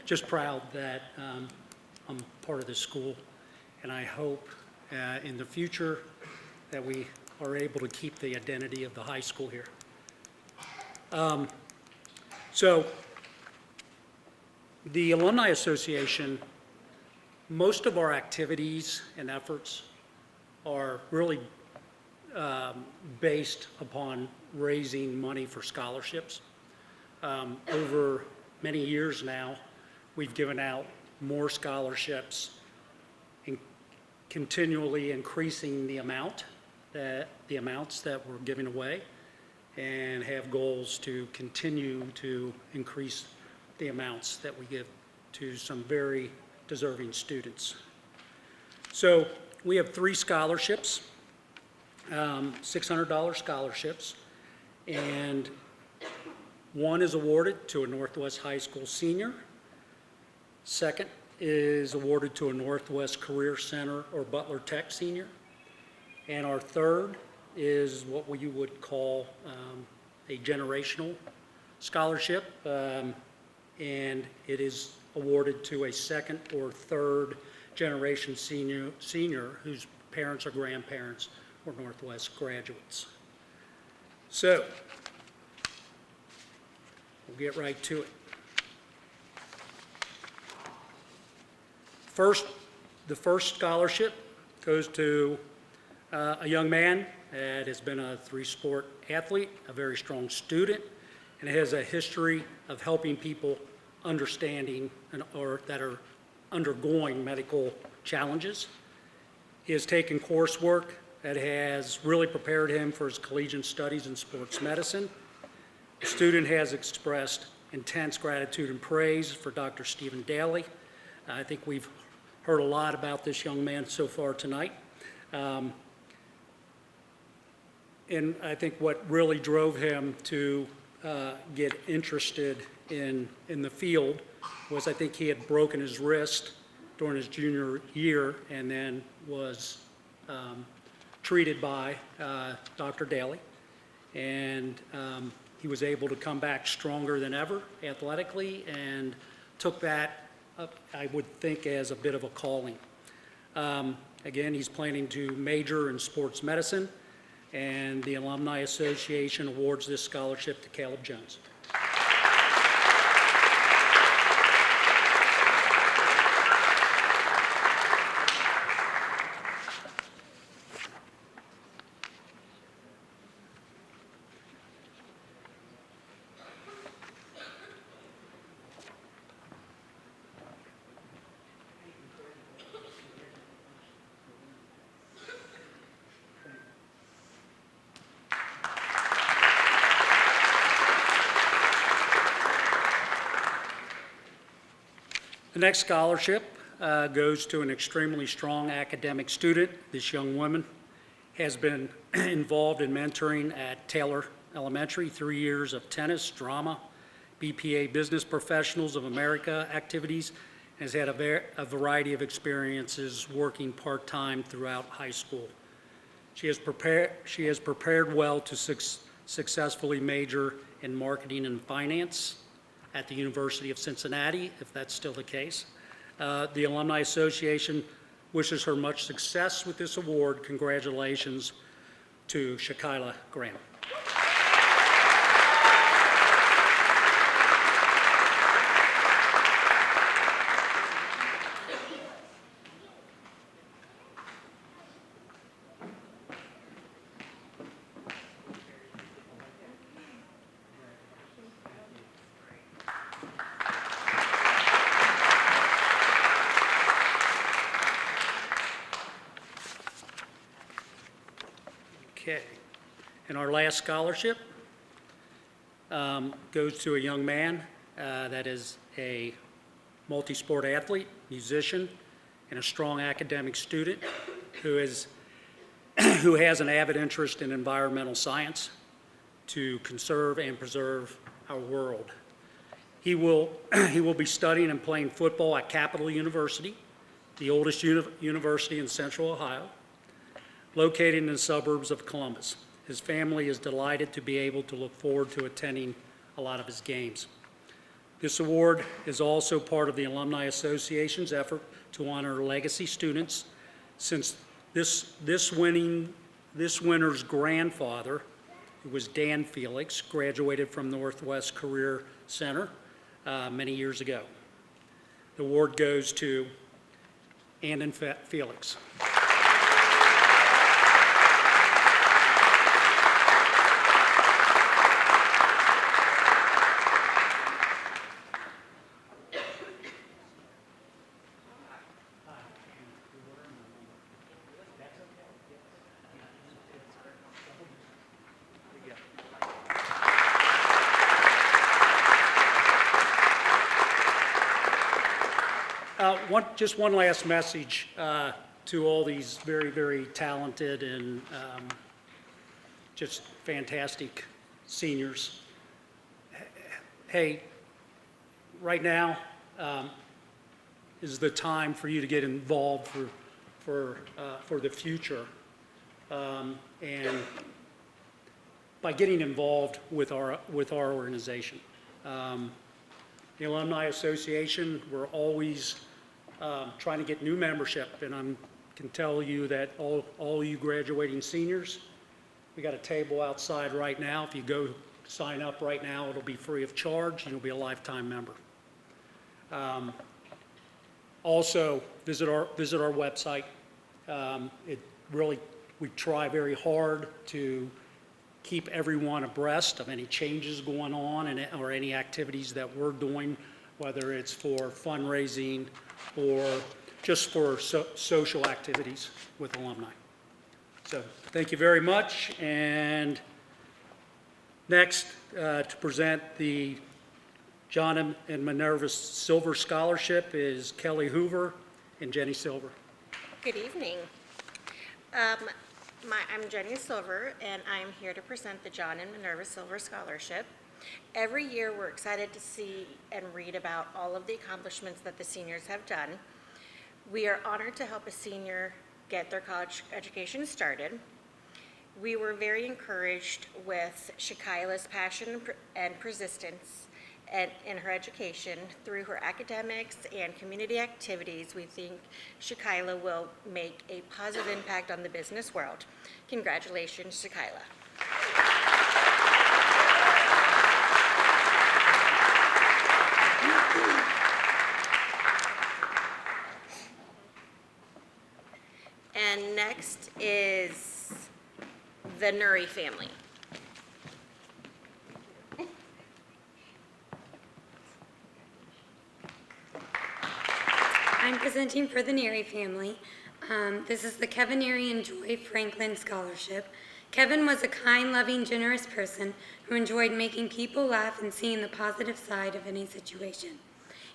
just proud that I'm part of this school, and I hope in the future that we are able to keep the identity of the high school here. So the Alumni Association, most of our activities and efforts are really based upon raising money for scholarships. Over many years now, we've given out more scholarships and continually increasing the amount. the amounts that we're giving away and have goals to continue to increase the amounts that we give to some very deserving students. So we have 3 scholarships, $600 scholarships, and one is awarded to a Northwest High School senior. Second is awarded to a Northwest Career Center or Butler Tech senior. And our third is what we would call a generational scholarship, and it is awarded to a second or third generation senior whose parents or grandparents were Northwest graduates. So, we'll get right to it. The first scholarship goes to a young man that has been a 3-sport athlete, a very strong student, and has a history of helping people understanding or that are undergoing medical challenges. He has taken coursework that has really prepared him for his collegiate studies in sports medicine. The student has expressed intense gratitude and praise for Dr. Stephen Daly. I think we've heard a lot about this young man so far tonight. And I think what really drove him to get interested in the field was I think he had broken his wrist during his junior year and then was treated by Dr. Daly. And he was able to come back stronger than ever athletically and took that up, I would think, as a bit of a calling. Again, he's planning to major in sports medicine, and the Alumni Association awards this scholarship to Caleb Jones. The next scholarship goes to an extremely strong academic student. This young woman has been involved in mentoring at Taylor Elementary, 3 years of tennis, drama, BPA Business Professionals of America activities, and has had a variety of experiences working part-time throughout high school. She has prepared well to successfully major in marketing and finance at the University of Cincinnati, if that's still the case. The Alumni Association wishes her much success with this award. Congratulations to Shakila Graham. Okay, and our last scholarship goes to a young man that is a multi-sport athlete, musician, and a strong academic student who has an avid interest in environmental science to conserve and preserve our world. He will be studying and playing football at Capital University, the oldest university in Central Ohio, located in the suburbs of Columbus. His family is delighted to be able to look forward to attending a lot of his games. This award is also part of the Alumni Association's effort to honor legacy students, since this winner's grandfather, who was Dan Felix, graduated from Northwest Career Center many years ago. The award goes to Andon Felix. Just one last message to all these very, very talented and just fantastic seniors. Hey, right now is the time for you to get involved for the future. And by getting involved with our organization. The Alumni Association, we're always trying to get new membership, and I can tell you that all you graduating seniors, we got a table outside right now. If you go sign up right now, it'll be free of charge, and you'll be a lifetime member. Also, visit our website. We try very hard to keep everyone abreast of any changes going on or any activities that we're doing, whether it's for fundraising or just for social activities with alumni. So thank you very much. And next, to present the John and Minerva Silver Scholarship is Kelly Hoover and Jenny Silver. Good evening. I'm Jenny Silver, and I'm here to present the John and Minerva Silver Scholarship. Every year, we're excited to see and read about all of the accomplishments that the seniors have done. We are honored to help a senior get their college education started. We were very encouraged with Shakaila's passion and persistence in her education. Through her academics and community activities, we think Shakaila will make a positive impact on the business world. Congratulations, Shakaila. And next is the Nuri family. I'm presenting for the Neary family. This is the Kevin Neary and Joy Franklin Scholarship. Kevin was a kind, loving, generous person who enjoyed making people laugh and seeing the positive side of any situation.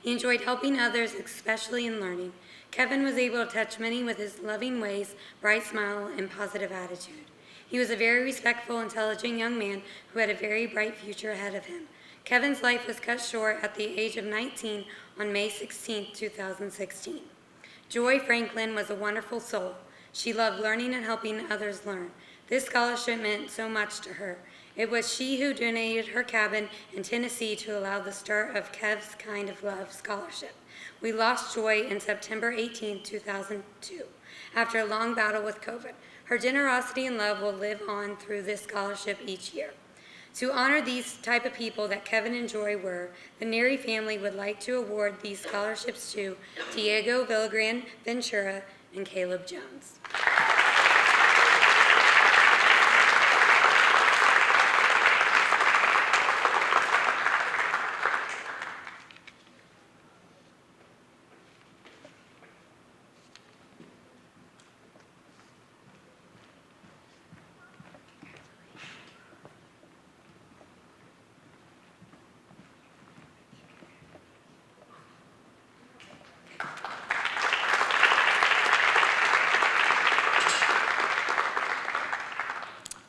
He enjoyed helping others, especially in learning. Kevin was able to touch many with his loving ways, bright smile, and positive attitude. He was a very respectful, intelligent young man who had a very bright future ahead of him. Kevin's life was cut short at the age of 19 on May 16, 2016. Joy Franklin was a wonderful soul. She loved learning and helping others learn. This scholarship meant so much to her. It was she who donated her cabin in Tennessee to allow the start of Kev's Kind of Love Scholarship. We lost Joy in September 18, 2002, after a long battle with COVID. Her generosity and love will live on through this scholarship each year. To honor these type of people that Kevin and Joy were, the Neary family would like to award these scholarships to Diego Villagran Ventura and Caleb Jones.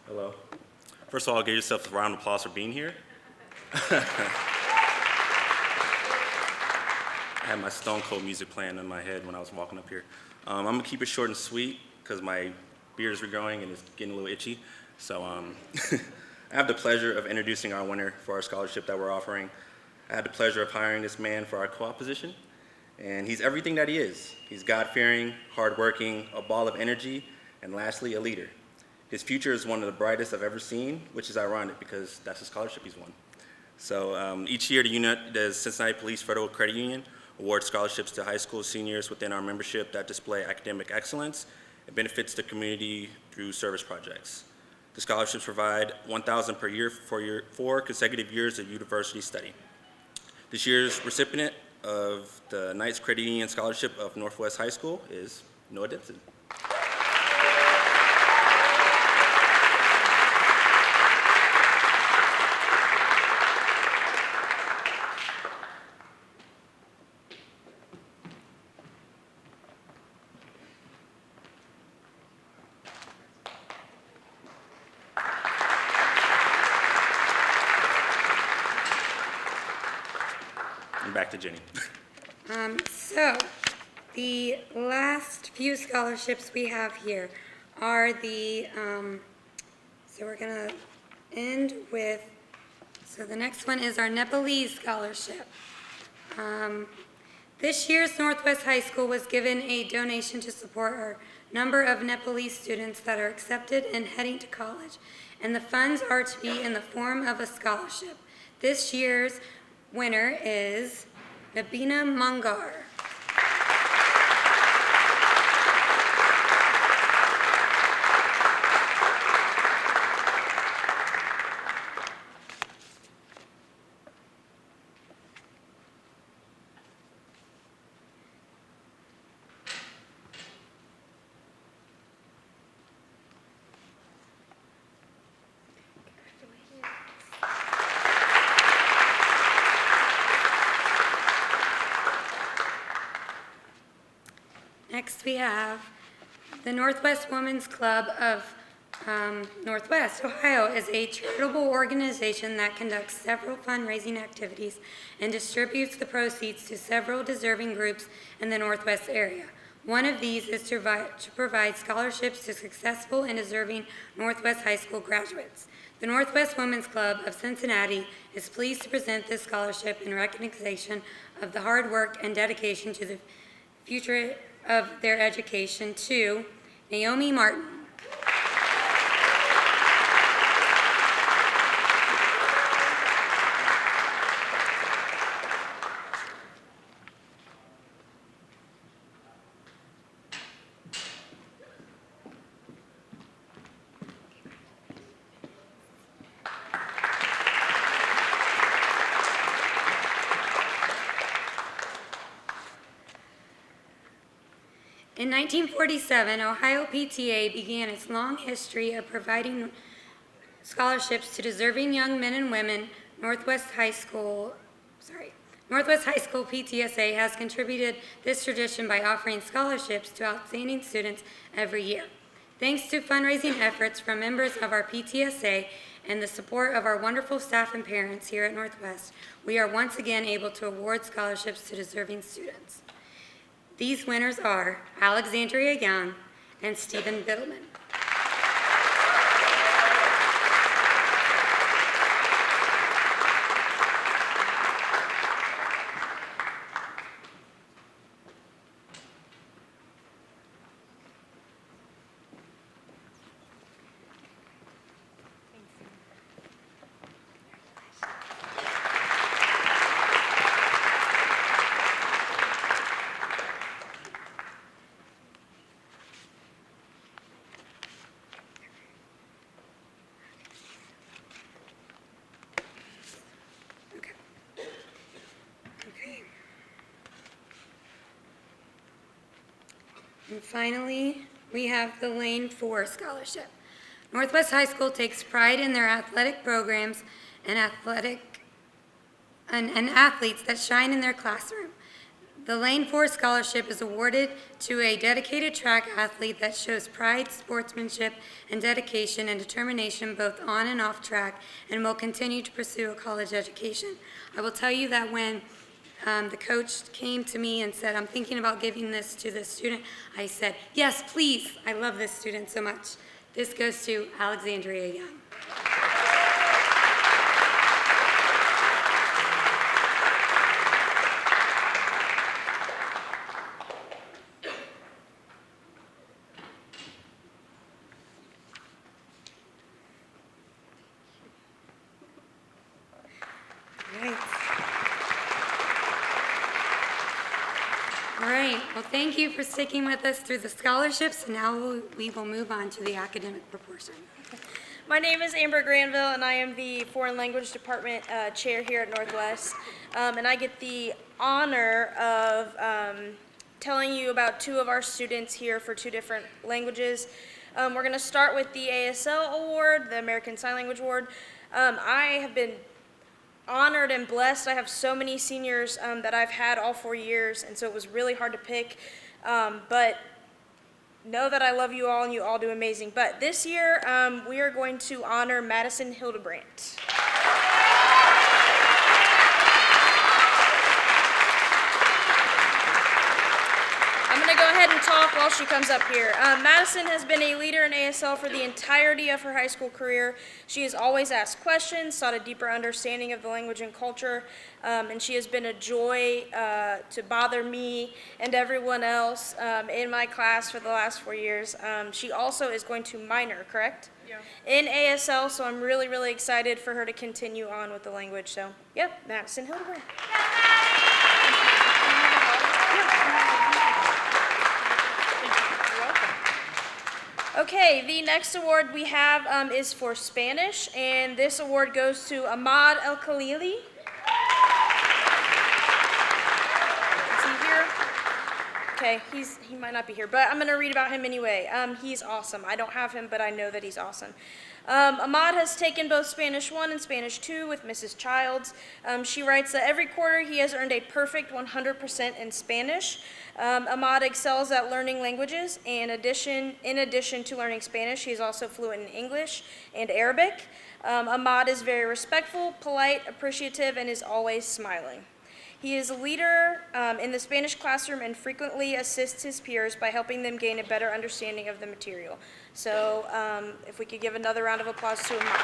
Hello. First of all, give yourself a round of applause for being here. I had my Stone Cold music playing in my head when I was walking up here. I'm gonna keep it short and sweet because my beard is regrowing and it's getting a little itchy. So I have the pleasure of introducing our winner for our scholarship that we're offering. I had the pleasure of hiring this man for our co-op position, and he's everything that he is. He's God-fearing, hardworking, a ball of energy, and lastly, a leader. His future is one of the brightest I've ever seen, which is ironic because that's the scholarship he's won. So each year, the Cincinnati Police Federal Credit Union awards scholarships to high school seniors within our membership that display academic excellence and benefits the community through service projects. The scholarships provide $1,000 per year for 4 consecutive years of university study. This year's recipient of the Knights Credit Union Scholarship of Northwest High School is Noah Dempsey. back to Jenny. So, the last few scholarships we have here are the, so we're gonna end with, so the next one is our Nepalese Scholarship. This year's Northwest High School was given a donation to support our number of Nepalese students that are accepted and heading to college, and the funds are to be in the form of a scholarship. This year's winner is Nabina Mangar. Next, we have the Northwest Women's Club of Northwest Ohio is a charitable organization that conducts several fundraising activities and distributes the proceeds to several deserving groups in the Northwest area. One of these is to provide scholarships to successful and deserving Northwest High School graduates. The Northwest Women's Club of Cincinnati is pleased to present this scholarship in recognition of the hard work and dedication to the future of their education to Naomi Martin. In 1947, Ohio PTA began its long history of providing scholarships to deserving young men and women. Northwest High School PTSA has contributed this tradition by offering scholarships to outstanding students every year. Thanks to fundraising efforts from members of our PTSA and the support of our wonderful staff and parents here at Northwest, we are once again able to award scholarships to deserving students. These winners are Alexandria Young and Stephen Biddleman. And finally, we have the Lane 4 Scholarship. Northwest High School takes pride in their athletic programs and athletes that shine in their classroom. The Lane 4 Scholarship is awarded to a dedicated track athlete that shows pride, sportsmanship, and dedication and determination both on and off track and will continue to pursue a college education. I will tell you that when the coach came to me and said, I'm thinking about giving this to this student, I said, yes, please. I love this student so much. This goes to Alexandria Young. All right, well, thank you for sticking with us through the scholarships, and now we will move on to the academic proportion. My name is Amber Granville, and I am the Foreign Language Department Chair here at Northwest, and I get the honor of telling you about two of our students here for two different languages. We're going to start with the ASL Award, the American Sign Language Award. I have been honored and blessed. I have so many seniors that I've had all 4 years, and so it was really hard to pick. But know that I love you all, and you all do amazing. But this year, we are going to honor Madison Hildebrandt. ahead and talk while she comes up here. Madison has been a leader in ASL for the entirety of her high school career. She has always asked questions, sought a deeper understanding of the language and culture, and she has been a joy to bother me and everyone else in my class for the last 4 years. She also is going to minor, correct? Yeah. In ASL, so I'm really, really excited for her to continue on with the language. So, yep, Madison Hildebrand. Okay, the next award we have is for Spanish, and this award goes to Ahmad El Khalili. Is he here? Okay, he might not be here, but I'm going to read about him anyway. He's awesome. I don't have him, but I know that he's awesome. Ahmad has taken both Spanish 1 and Spanish 2 with Mrs. Childs. She writes that every quarter he has earned a perfect 100% in Spanish. Ahmad excels at learning languages, and in addition to learning Spanish, he is also fluent in English and Arabic. Ahmad is very respectful, polite, appreciative, and is always smiling. He is a leader in the Spanish classroom and frequently assists his peers by helping them gain a better understanding of the material. So if we could give another round of applause to Ahmad.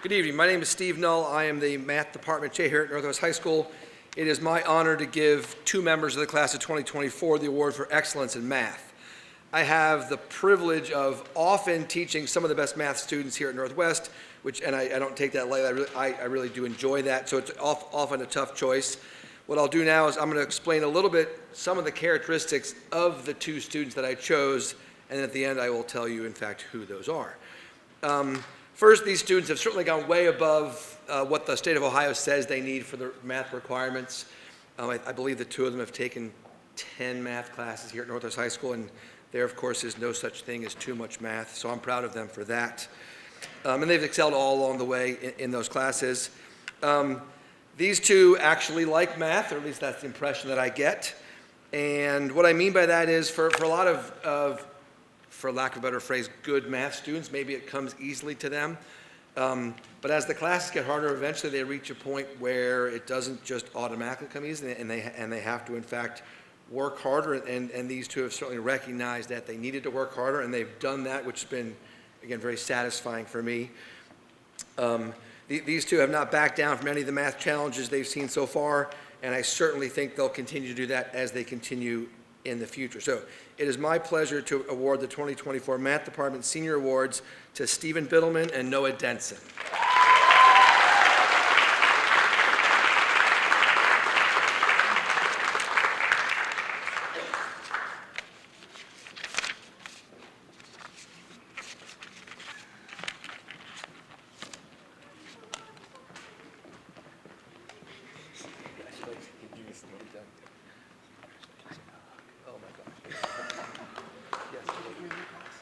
Good evening. My name is Steve Null. I am the math department chair here at Northwest High School. It is my honor to give 2 members of the class of 2024 the award for excellence in math. I have the privilege of often teaching some of the best math students here at Northwest, and I don't take that lightly. I really do enjoy that, so it's often a tough choice. What I'll do now is I'm going to explain a little bit some of the characteristics of the 2 students that I chose, and at the end I will tell you, in fact, who those are. First, these students have certainly gone way above what the state of Ohio says they need for the math requirements. I believe the 2 of them have taken 10 math classes here at Northwest High School, and there, of course, is no such thing as too much math, so I'm proud of them for that. And they've excelled all along the way in those classes. These 2 actually like math, or at least that's the impression that I get. And what I mean by that is for a lot of, for lack of a better phrase, good math students, maybe it comes easily to them. But as the classes get harder, eventually they reach a point where it doesn't just automatically come easy, and they have to, in fact, work harder. And these 2 have certainly recognized that they needed to work harder, and they've done that, which has been, again, very satisfying for me. These 2 have not backed down from any of the math challenges they've seen so far, and I certainly think they'll continue to do that as they continue in the future. So it is my pleasure to award the 2024 Math Department Senior Awards to Stephen Biddleman and Noah Denson.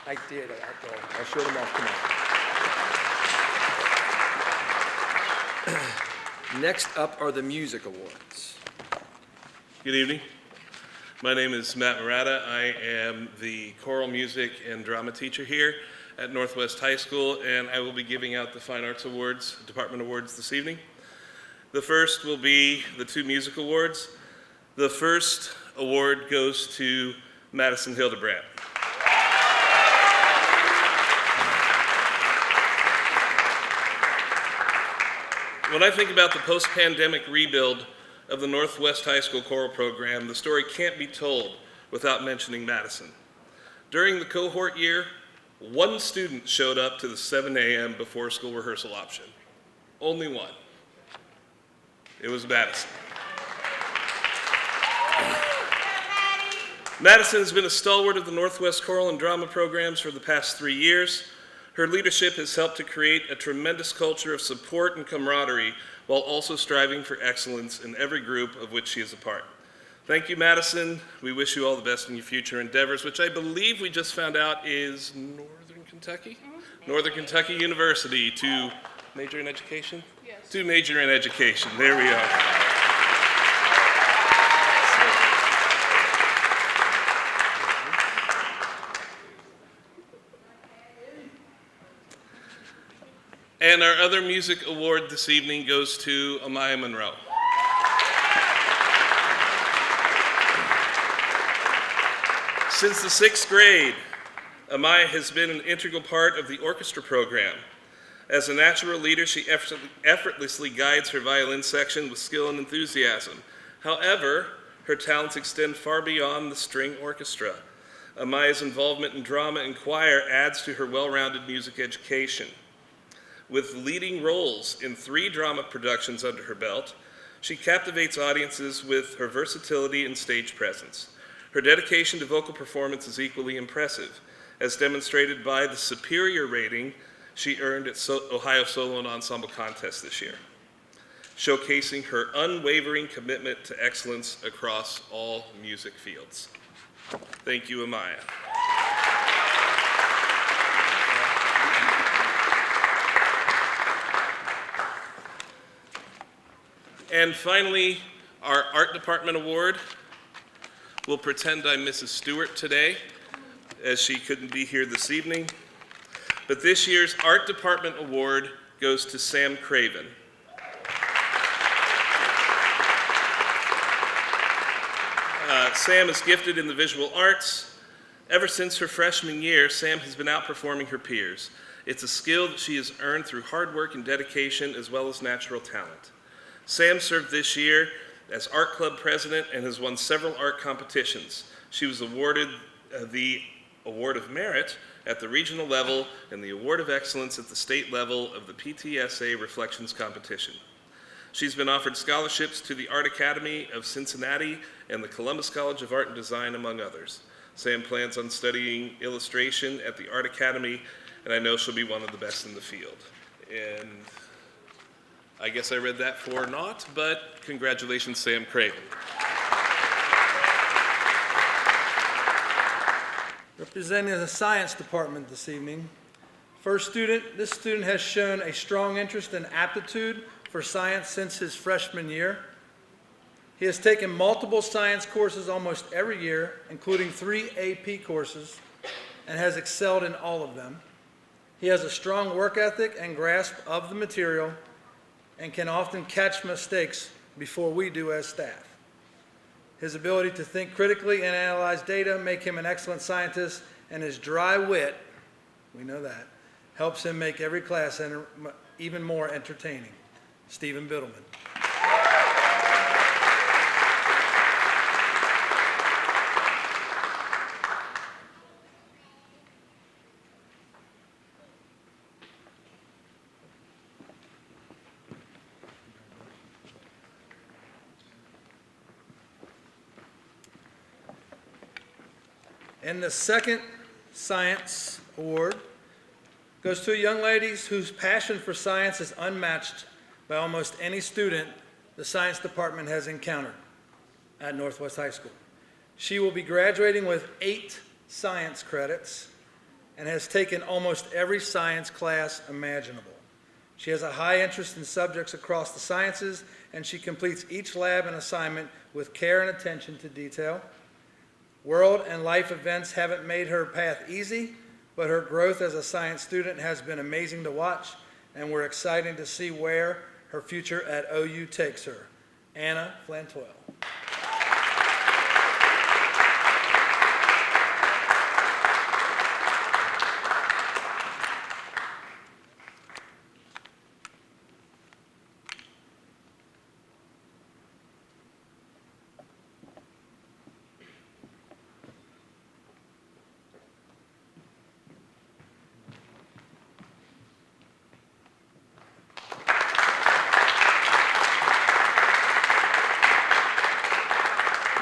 I did. I showed them off tonight. Next up are the music awards. Good evening. My name is Matt Murata. I am the choral music and drama teacher here at Northwest High School, and I will be giving out the Fine Arts Awards, Department Awards this evening. The first will be the 2 music awards. The first award goes to Madison Hildebrand. When I think about the post-pandemic rebuild of the Northwest High School choral program, the story can't be told without mentioning Madison. During the cohort year, 1 student showed up to the 7 a.m. before school rehearsal option. Only 1. It was Madison. Madison has been a stalwart of the Northwest choral and drama programs for the past 3 years. Her leadership has helped to create a tremendous culture of support and camaraderie while also striving for excellence in every group of which she is a part. Thank you, Madison. We wish you all the best in your future endeavors, which I believe we just found out is Northern Kentucky? Northern Kentucky University to major in education? Yes. To major in education. There we are. And our other music award this evening goes to Amaya Monroe. Since the 6th grade, Amaya has been an integral part of the orchestra program. As a natural leader, she effortlessly guides her violin section with skill and enthusiasm. However, her talents extend far beyond the string orchestra. Amaya's involvement in drama and choir adds to her well-rounded music education. With leading roles in 3 drama productions under her belt, she captivates audiences with her versatility and stage presence. Her dedication to vocal performance is equally impressive, as demonstrated by the superior rating she earned at Ohio Solo and Ensemble Contest this year, showcasing her unwavering commitment to excellence across all music fields. Thank you, Amaya. And finally, our Art Department Award. We'll pretend I'm Mrs. Stewart today, as she couldn't be here this evening. But this year's Art Department Award goes to Sam Craven. Sam is gifted in the visual arts. Ever since her freshman year, Sam has been outperforming her peers. It's a skill that she has earned through hard work and dedication, as well as natural talent. Sam served this year as art club president and has won several art competitions. She was awarded the Award of Merit at the regional level and the Award of Excellence at the state level of the PTSA Reflections Competition. She's been offered scholarships to the Art Academy of Cincinnati and the Columbus College of Art and Design, among others. Sam plans on studying illustration at the Art Academy, and I know she'll be one of the best in the field. And I guess I read that for naught, but congratulations, Sam Craven. Representing the science department this evening, first student, this student has shown a strong interest and aptitude for science since his freshman year. He has taken multiple science courses almost every year, including 3 AP courses, and has excelled in all of them. He has a strong work ethic and grasp of the material and can often catch mistakes before we do as staff. His ability to think critically and analyze data make him an excellent scientist, and his dry wit, we know that, helps him make every class even more entertaining. Stephen Biddleman. And the second science award goes to a young lady whose passion for science is unmatched by almost any student the science department has encountered at Northwest High School. She will be graduating with 8 science credits and has taken almost every science class imaginable. She has a high interest in subjects across the sciences, and she completes each lab and assignment with care and attention to detail. World and life events haven't made her path easy, but her growth as a science student has been amazing to watch, and we're excited to see where her future at OU takes her. Anna Flantoil.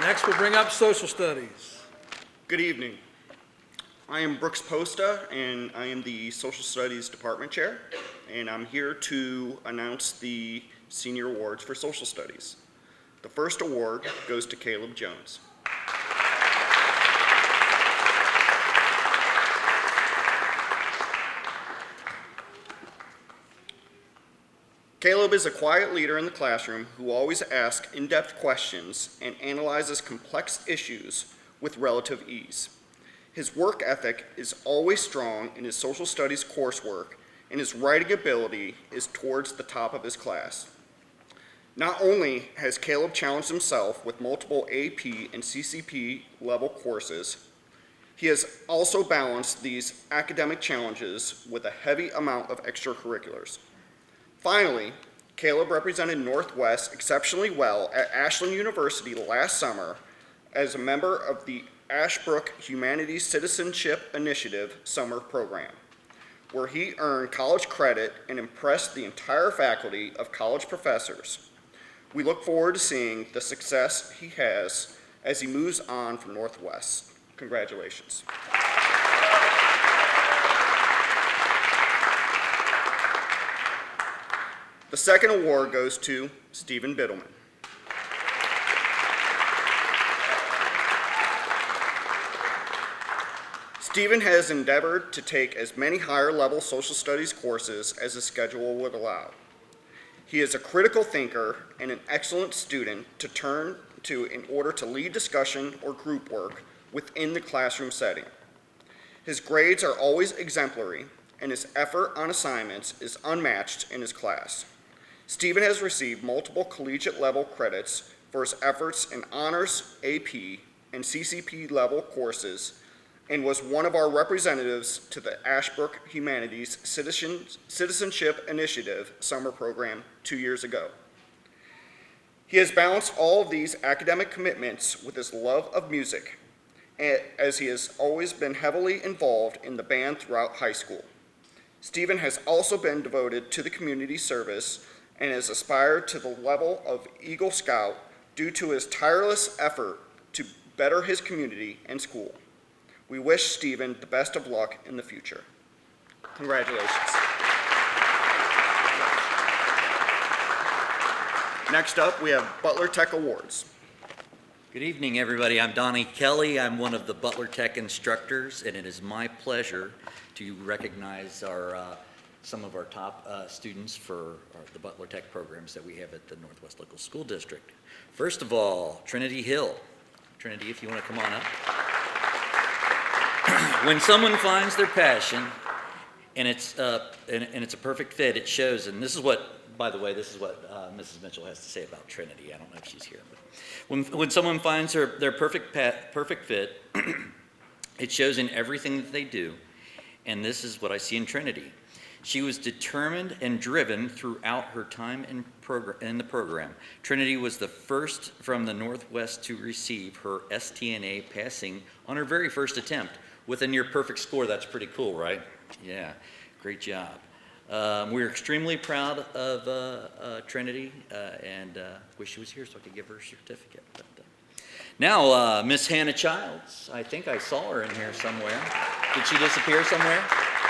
Next, we'll bring up social studies. Good evening. I am Brooks Posta, and I am the Social Studies Department Chair, and I'm here to announce the Senior Awards for Social Studies. The first award goes to Caleb Jones. Caleb is a quiet leader in the classroom who always asks in-depth questions and analyzes complex issues with relative ease. His work ethic is always strong in his social studies coursework, and his writing ability is towards the top of his class. Not only has Caleb challenged himself with multiple AP and CCP level courses, He has also balanced these academic challenges with a heavy amount of extracurriculars. Finally, Caleb represented Northwest exceptionally well at Ashland University last summer as a member of the Ashbrook Humanities Citizenship Initiative summer program, where he earned college credit and impressed the entire faculty of college professors. We look forward to seeing the success he has as he moves on from Northwest. Congratulations. The second award goes to Stephen Biddleman. Stephen has endeavored to take as many higher-level social studies courses as his schedule would allow. He is a critical thinker and an excellent student to turn to in order to lead discussion or group work within the classroom setting. His grades are always exemplary, and his effort on assignments is unmatched in his class. Stephen has received multiple collegiate-level credits for his efforts in honors, AP, and CCP level courses, and was one of our representatives to the Ashbrook Humanities Citizenship Initiative summer program 2 years ago. He has balanced all of these academic commitments with his love of music, as he has always been heavily involved in the band throughout high school. Stephen has also been devoted to the community service and has aspired to the level of Eagle Scout due to his tireless effort to better his community and school. We wish Stephen the best of luck in the future. Congratulations. Next up, we have Butler Tech Awards. Good evening, everybody. I'm Donnie Kelly. I'm one of the Butler Tech instructors, and it is my pleasure to recognize some of our top students for the Butler Tech programs that we have at the Northwest Local School District. First of all, Trinity Hill. Trinity, if you want to come on up. When someone finds their passion and it's a perfect fit, it shows. And this is what, by the way, this is what Mrs. Mitchell has to say about Trinity. I don't know if she's here, but when someone finds their perfect fit, it shows in everything that they do. And this is what I see in Trinity. She was determined and driven throughout her time in the program. Trinity was the first from the Northwest to receive her STNA passing on her very first attempt with a near perfect score. That's pretty cool, right? Yeah, great job. We're extremely proud of Trinity and wish she was here so I could give her a certificate. But, now, Miss Hannah Childs. I think I saw her in here somewhere. Did she disappear somewhere?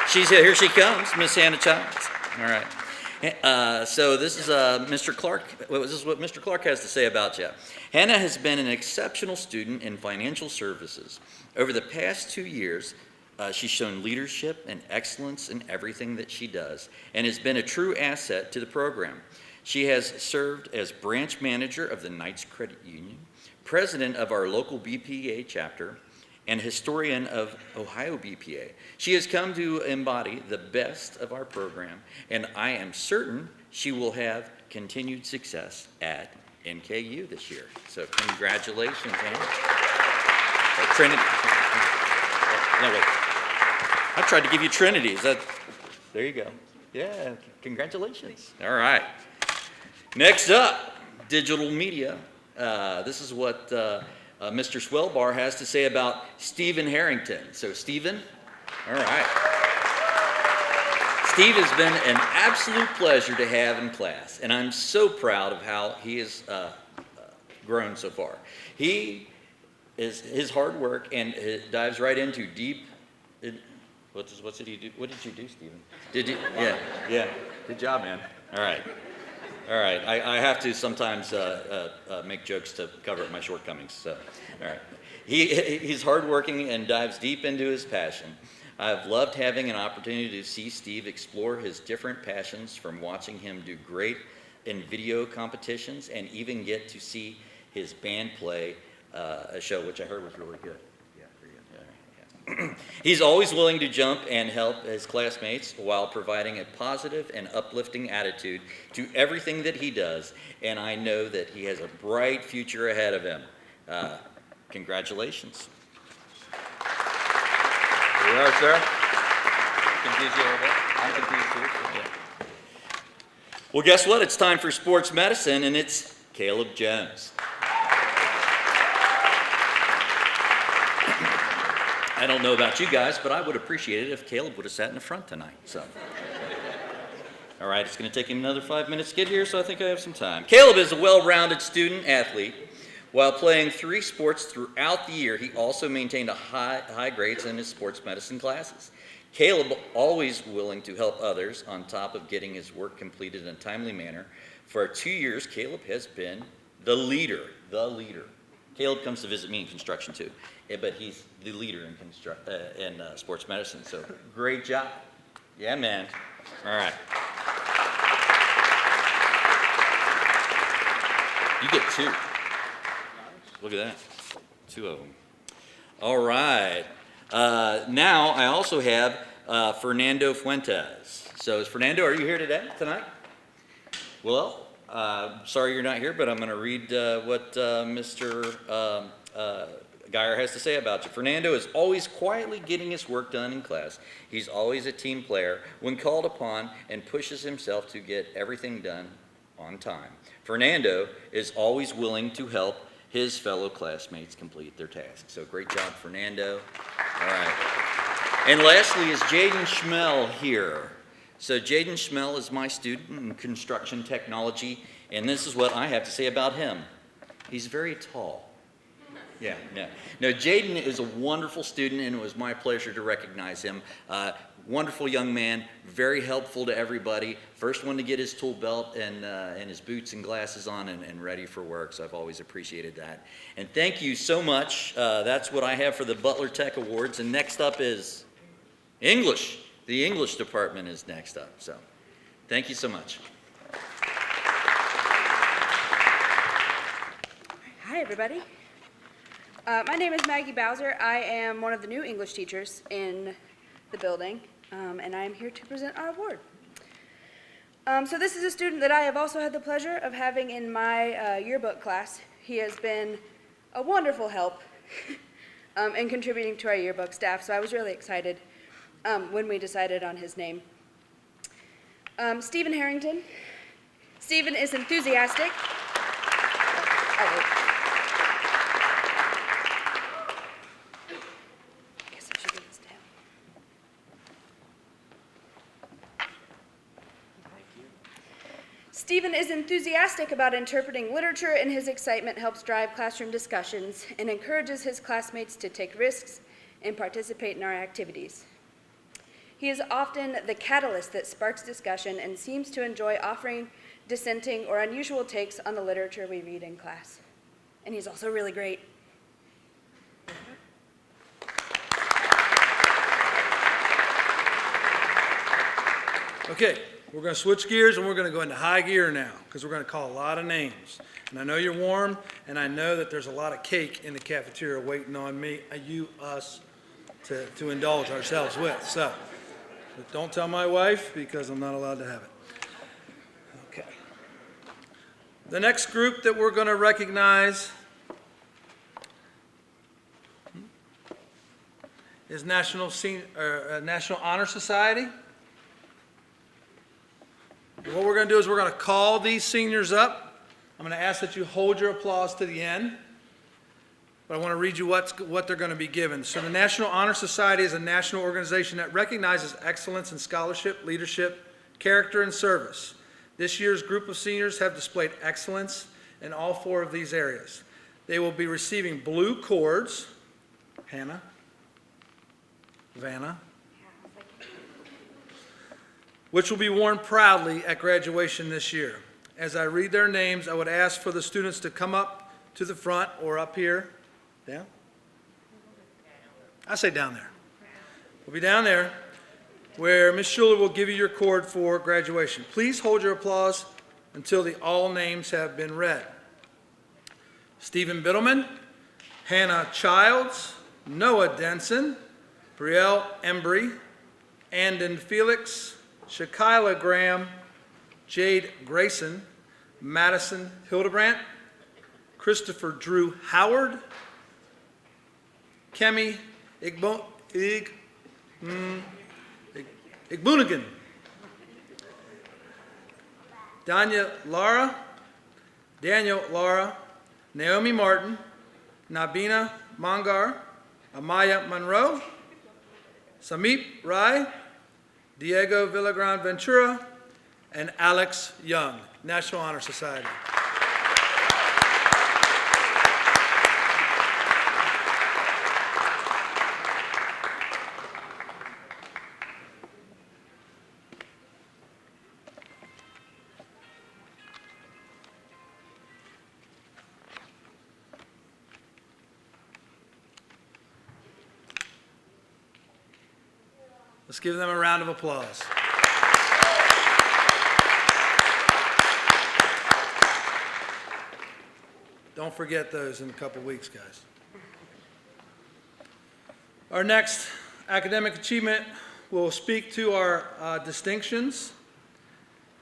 She's here. Here she comes, Miss Hannah Childs. All right. So this is Mr. Clark. This is what Mr. Clark has to say about you. Hannah has been an exceptional student in financial services. Over the past 2 years, she's shown leadership and excellence in everything that she does and has been a true asset to the program. She has served as branch manager of the Knights Credit Union, president of our local BPA chapter, and historian of Ohio BPA. She has come to embody the best of our program, and I am certain she will have continued success at NKU this year. So congratulations, Hannah. Trinity. No, wait. I tried to give you Trinity. There you go. Yeah, congratulations. All right. Next up, digital media. This is what Mr. Swellbar has to say about Stephen Harrington. So, Stephen, all right. Steve has been an absolute pleasure to have in class, and I'm so proud of how he has grown so far. His hard work and it dives right into deep. What did he do? What did you do, Stephen? Did you? Yeah. Good job, man. All right. I have to sometimes make jokes to cover up my shortcomings. So, all right. He's hardworking and dives deep into his passion. I've loved having an opportunity to see Steve explore his different passions, from watching him do great in video competitions and even get to see his band play a show, which I heard was really good. He's always willing to jump and help his classmates while providing a positive and uplifting attitude to everything that he does, and I know that he has a bright future ahead of him. Congratulations. There you are, sir. Confused you a little bit? I'm confused too. So yeah. Well, guess what? It's time for sports medicine, and it's Caleb Jones. I don't know about you guys, but I would appreciate it if Caleb would have sat in the front tonight. So, all right, it's going to take him another 5 minutes to get here, so I think I have some time. Caleb is a well-rounded student athlete. While playing 3 sports throughout the year, he also maintained high grades in his sports medicine classes. Caleb, always willing to help others on top of getting his work completed in a timely manner. For 2 years, Caleb has been the leader. Caleb comes to visit me in construction too, but he's the leader in sports medicine, so great job. Yeah, man. All right. You get 2. Look at that. 2 of them. All right. Now I also have Fernando Fuentes. So Fernando, are you here tonight? Well, sorry you're not here, but I'm going to read what Mr. Geyer has to say about you. Fernando is always quietly getting his work done in class. He's always a team player when called upon and pushes himself to get everything done on time. Fernando is always willing to help his fellow classmates complete their tasks. So great job, Fernando. All right. And lastly is Jaden Schmel here. So Jaden Schmel is my student in construction technology, and this is what I have to say about him. He's very tall. Yeah. No, Jaden is a wonderful student, and it was my pleasure to recognize him. Wonderful young man, very helpful to everybody. First one to get his tool belt and his boots and glasses on and ready for work, so I've always appreciated that. And thank you so much. That's what I have for the Butler Tech Awards, and next up is English. The English department is next up, so thank you so much. Hi, everybody. My name is Maggie Bowser. I am one of the new English teachers in the building, and I am here to present our award. So this is a student that I have also had the pleasure of having in my yearbook class. He has been a wonderful help in contributing to our yearbook staff, so I was really excited when we decided on his name. Stephen Harrington. Stephen is enthusiastic. Stephen is enthusiastic about interpreting literature, and his excitement helps drive classroom discussions and encourages his classmates to take risks and participate in our activities. He is often the catalyst that sparks discussion and seems to enjoy offering dissenting or unusual takes on the literature we read in class. And he's also really great. Okay, we're going to switch gears and we're going to go into high gear now because we're going to call a lot of names. And I know you're warm, and I know that there's a lot of cake in the cafeteria waiting on me, us, to indulge ourselves with. So, but don't tell my wife because I'm not allowed to have it. Okay. The next group that we're going to recognize is National Honor Society. What we're going to do is we're going to call these seniors up. I'm going to ask that you hold your applause to the end. But I want to read you what they're going to be given. So the National Honor Society is a national organization that recognizes excellence in scholarship, leadership, character, and service. This year's group of seniors have displayed excellence in all 4 of these areas. They will be receiving blue cords. Hannah, Vanna, which will be worn proudly at graduation this year. As I read their names, I would ask for the students to come up to the front or up here. Down? I say down there. We'll be down there where Ms. Schuler will give you your cord for graduation. Please hold your applause until the all names have been read. Stephen Biddleman, Hannah Childs, Noah Denson, Brielle Embry, Andon Felix, Shakyla Graham, Jade Grayson, Madison Hildebrandt, Christopher Drew Howard, Kemi Igboonigan. Daniel Lara, Naomi Martin, Nabina Mangar, Amaya Monroe, Samip Rai, Diego Villagran Ventura, and Alex Young, National Honor Society. Let's give them a round of applause. Don't forget those in a couple weeks, guys. Our next academic achievement will speak to our distinctions.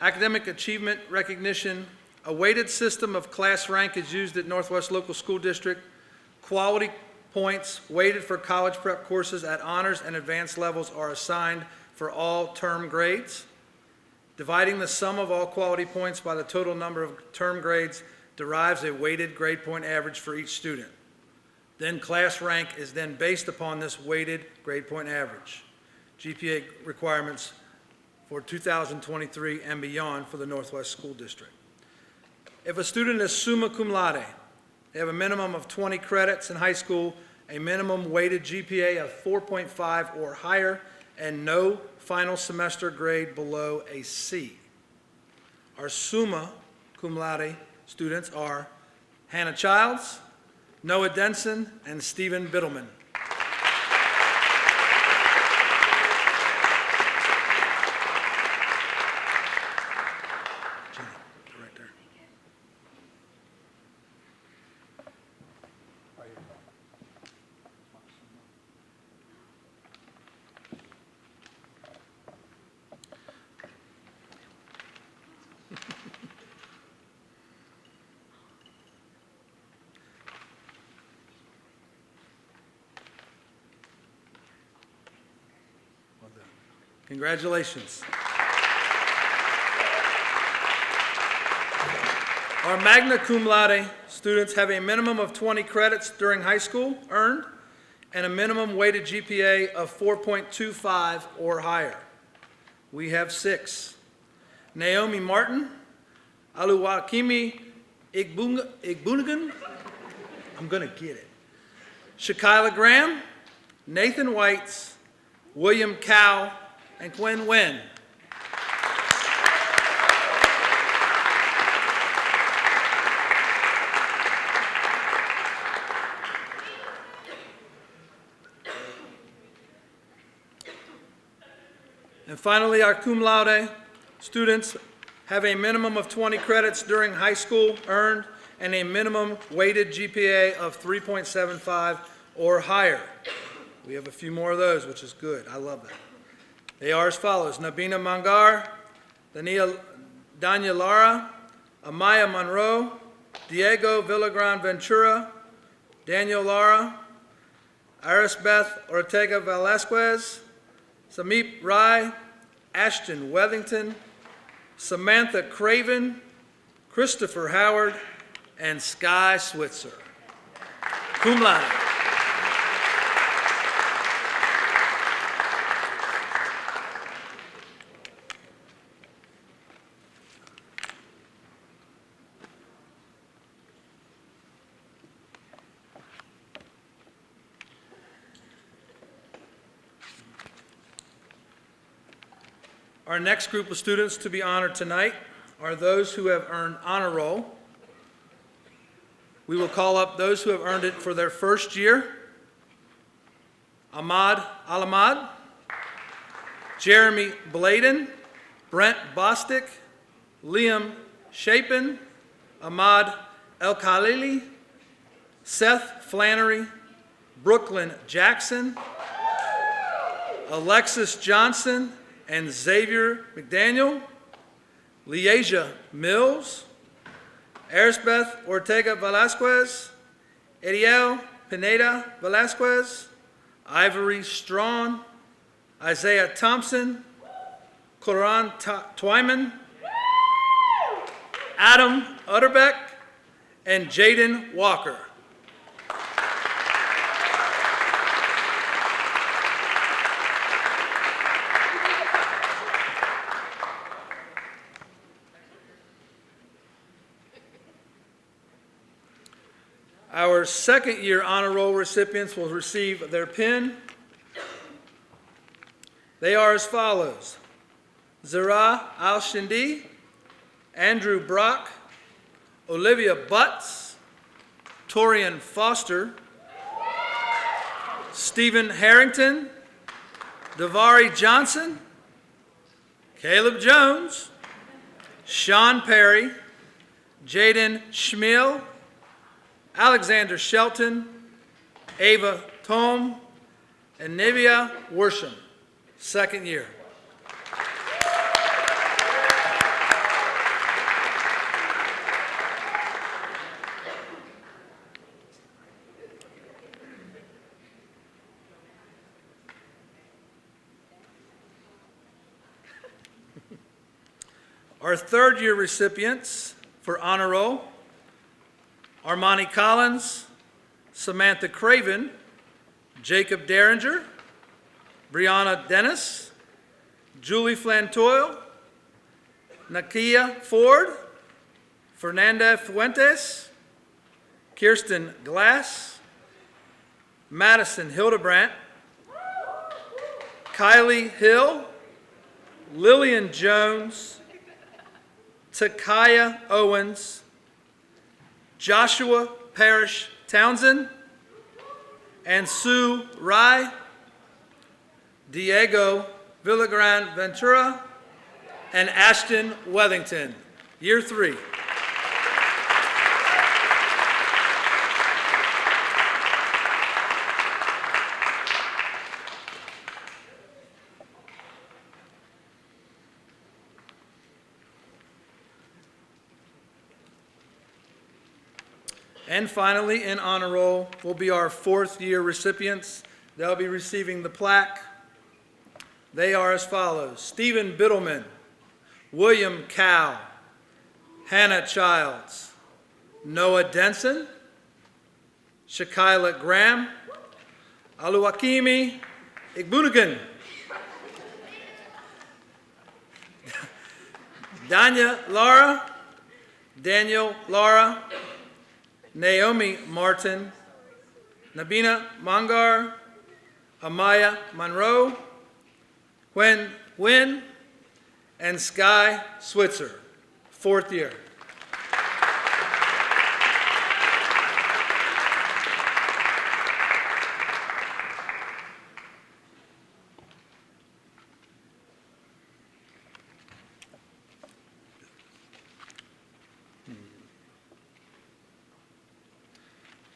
Academic achievement recognition, a weighted system of class rank is used at Northwest Local School District. Quality points weighted for college prep courses at honors and advanced levels are assigned for all term grades. Dividing the sum of all quality points by the total number of term grades derives a weighted grade point average for each student. Then class rank is then based upon this weighted grade point average. GPA requirements for 2023 and beyond for the Northwest School District. If a student is summa cum laude, they have a minimum of 20 credits in high school, a minimum weighted GPA of 4.5 or higher, and no final semester grade below a C. Our summa cum laude students are Hannah Childs, Noah Denson, and Stephen Biddleman. Congratulations. Our magna cum laude students have a minimum of 20 credits during high school earned and a minimum weighted GPA of 4.25 or higher. We have 6. Naomi Martin, Aluwakimi Igboonigan, I'm going to get it. Shakila Graham, Nathan Whites, William Cow, and Quinn Wen. And finally, our cum laude students have a minimum of 20 credits during high school earned and a minimum weighted GPA of 3.75 or higher. We have a few more of those, which is good. I love that. They are as follows: Nabina Mangar, Danya Lara, Amaya Monroe, Diego Villagran Ventura, Daniel Lara, Arisbeth Ortega Velasquez, Samip Rai, Ashton Wethington, Samantha Craven, Christopher Howard, and Sky Switzer. Cum laude. Our next group of students to be honored tonight are those who have earned honor roll. We will call up those who have earned it for their first year. Ahmad Alamad, Jeremy Bladen, Brent Bostic, Liam Shapin, Ahmad El Khalili, Seth Flannery, Brooklyn Jackson, Alexis Johnson, and Xavier McDaniel, Leasia Mills, Arisbeth Ortega Velasquez, Ariel Pineda Velasquez, Ivory Strawn, Isaiah Thompson, Coran Twyman, Adam Utterbeck, and Jaden Walker. Our second-year honor roll recipients will receive their pin. They are as follows: Zara Al-Shindi, Andrew Brock, Olivia Butts, Torian Foster, Stephen Harrington, Davari Johnson, Caleb Jones, Sean Perry, Jaden Schmiel, Alexander Shelton, Ava Tome, and Nivea Worsham, second year. Our third-year recipients for honor roll: Armani Collins, Samantha Craven, Jacob Derringer, Brianna Dennis, Julie Flantoil, Nakia Ford, Fernanda Fuentes, Kirsten Glass, Madison Hildebrandt, Kylie Hill, Lillian Jones, Takaya Owens, Joshua Parrish Townsend, and Sue Rye, Diego Villagran Ventura, and Ashton Wethington, year 3. And finally, in honor roll will be our fourth-year recipients. They'll be receiving the plaque. They are as follows: Stephen Biddleman, William Cow, Hannah Childs, Noah Denson, Shakila Graham, Aluakimi Igbunugan, Danya Lara, Daniel Lara, Naomi Martin, Nabina Mangar, Amaya Monroe, Gwen Wynn, and Sky Switzer, fourth year.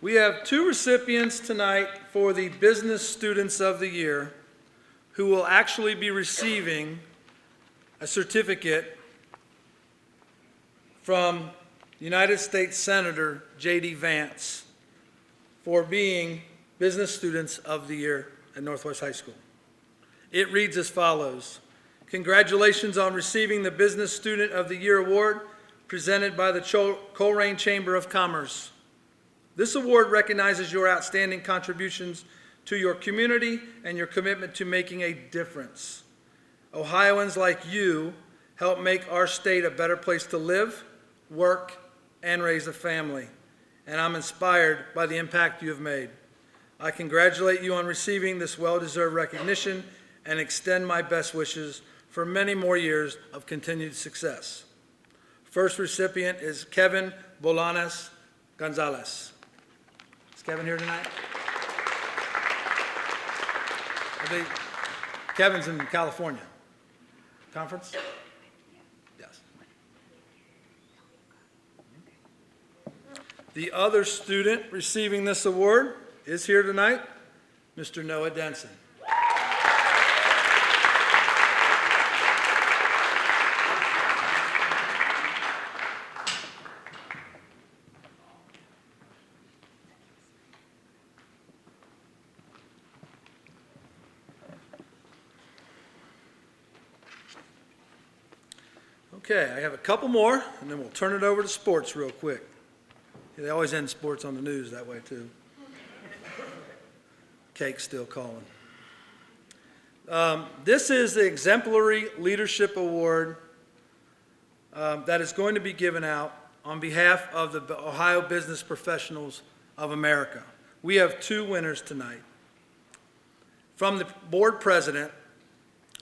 We have 2 recipients tonight for the Business Students of the Year who will actually be receiving a certificate from United States Senator J.D. Vance for being Business Students of the Year at Northwest High School. It reads as follows: Congratulations on receiving the Business Student of the Year award presented by the Colerain Chamber of Commerce. This award recognizes your outstanding contributions to your community and your commitment to making a difference. Ohioans like you help make our state a better place to live, work, and raise a family, and I'm inspired by the impact you have made. I congratulate you on receiving this well-deserved recognition and extend my best wishes for many more years of continued success. First recipient is Kevin Bolanes Gonzalez. Is Kevin here tonight? Kevin's in California. Conference? Yes. The other student receiving this award is here tonight, Mr. Noah Denson. Okay, I have a couple more, and then we'll turn it over to sports real quick. They always end sports on the news that way, too. Cake's still calling. This is the Exemplary Leadership Award that is going to be given out on behalf of the Ohio Business Professionals of America. We have two winners tonight. From the board president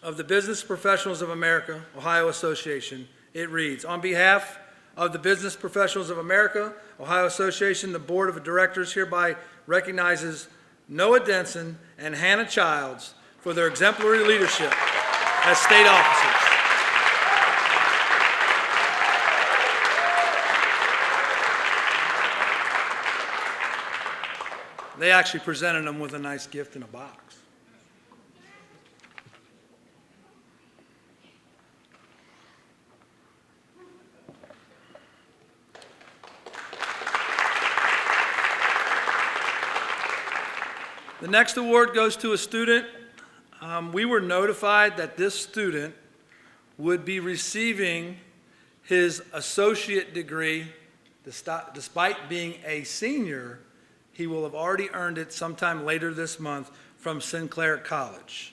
of the Business Professionals of America, Ohio Association, it reads, on behalf of the Business Professionals of America, Ohio Association, the Board of Directors hereby recognizes Noah Denson and Hannah Childs for their exemplary leadership as state officers. They actually presented them with a nice gift in a box. The next award goes to a student. We were notified that this student would be receiving his associate degree. Despite being a senior, he will have already earned it sometime later this month from Sinclair College.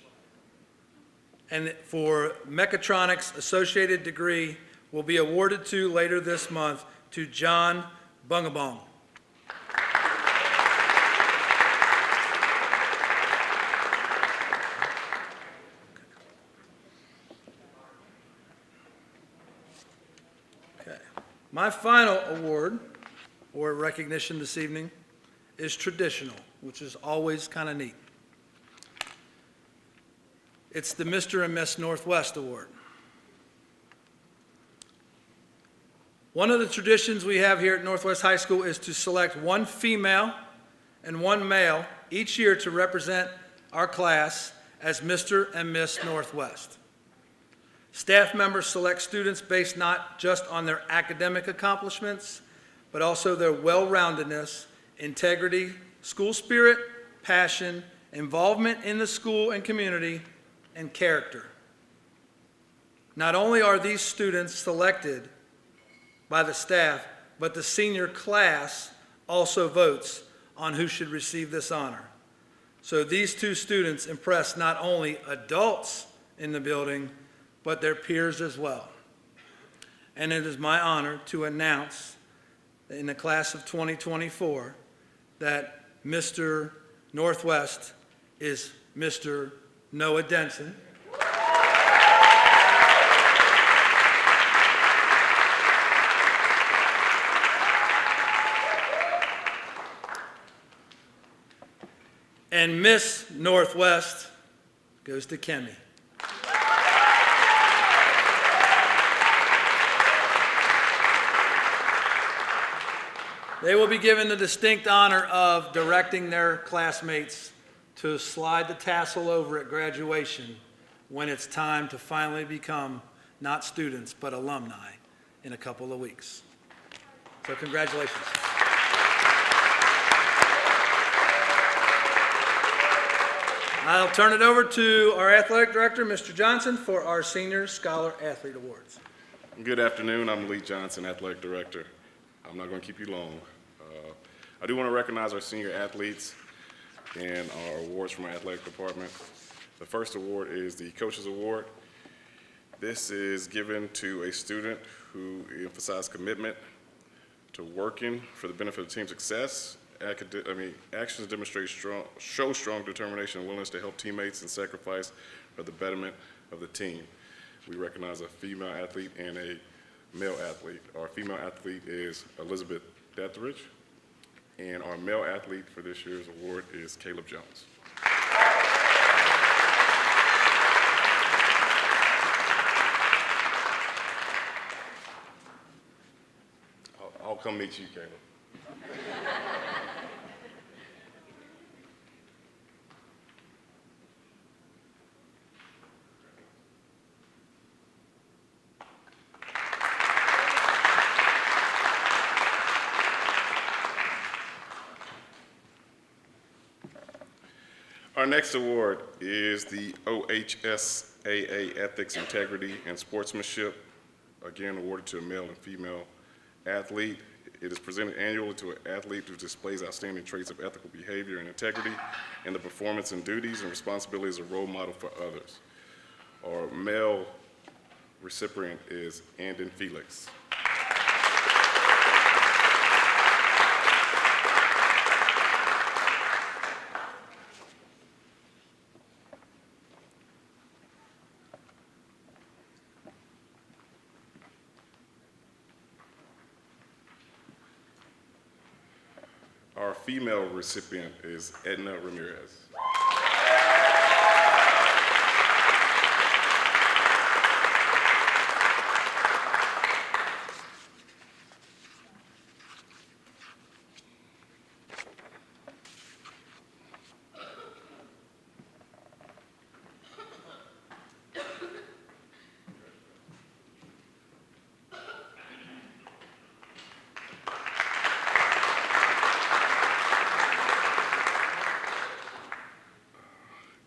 And for mechatronics associated degree will be awarded to later this month to John Bungabong. My final award, or recognition this evening, is traditional, which is always kind of neat. It's the Mr. and Miss Northwest Award. One of the traditions we have here at Northwest High School is to select one female and one male each year to represent our class as Mr. and Miss Northwest. Staff members select students based not just on their academic accomplishments, but also their well-roundedness, integrity, school spirit, passion, involvement in the school and community, and character. Not only are these students selected by the staff, but the senior class also votes on who should receive this honor. So these two students impress not only adults in the building, but their peers as well. And it is my honor to announce in the class of 2024 that Mr. Northwest is Mr. Noah Denson. And Miss Northwest goes to Kemi. They will be given the distinct honor of directing their classmates to slide the tassel over at graduation when it's time to finally become not students, but alumni in a couple of weeks. So congratulations. I'll turn it over to our athletic director, Mr. Johnson, for our Senior Scholar Athlete Awards. Good afternoon. I'm Lee Johnson, athletic director. I'm not going to keep you long. I do want to recognize our senior athletes and our awards from our athletic department. The first award is the Coaches Award. This is given to a student who emphasized commitment to working for the benefit of team success. Actions demonstrate show strong determination and willingness to help teammates and sacrifice for the betterment of the team. We recognize a female athlete and a male athlete. Our female athlete is Elizabeth Detheridge, and our male athlete for this year's award is Caleb Jones. I'll come meet you, Caleb. Our next award is the OHSAA Ethics, Integrity, and Sportsmanship again awarded to a male and female athlete. It is presented annually to an athlete who displays outstanding traits of ethical behavior and integrity in the performance and duties and responsibilities of a role model for others. Our male recipient is Andon Felix. Our female recipient is Edna Ramirez.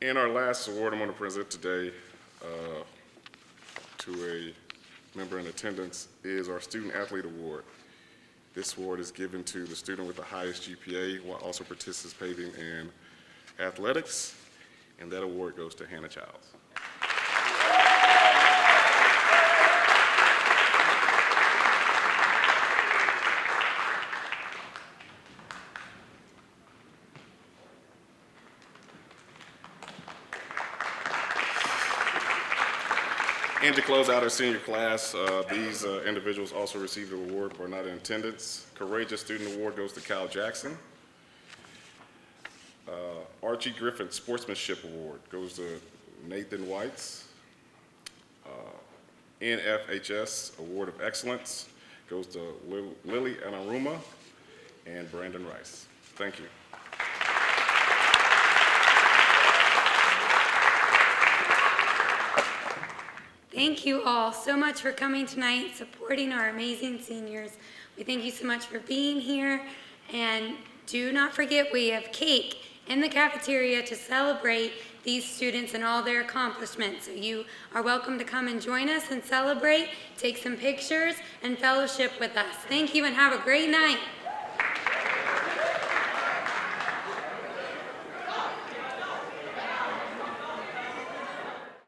And our last award I'm going to present today to a member in attendance is our Student Athlete Award. This award is given to the student with the highest GPA while also participating in athletics, and that award goes to Hannah Childs. And to close out our senior class, these individuals also received an award for not in attendance. Courageous Student Award goes to Kyle Jackson. Archie Griffin Sportsmanship Award goes to Nathan Whites. NFHS Award of Excellence goes to Lily Anaruma and Brandon Rice. Thank you. Thank you all so much for coming tonight, supporting our amazing seniors. We thank you so much for being here. And do not forget, we have cake in the cafeteria to celebrate these students and all their accomplishments. So you are welcome to come and join us and celebrate, take some pictures, and fellowship with us. Thank you and have a great night.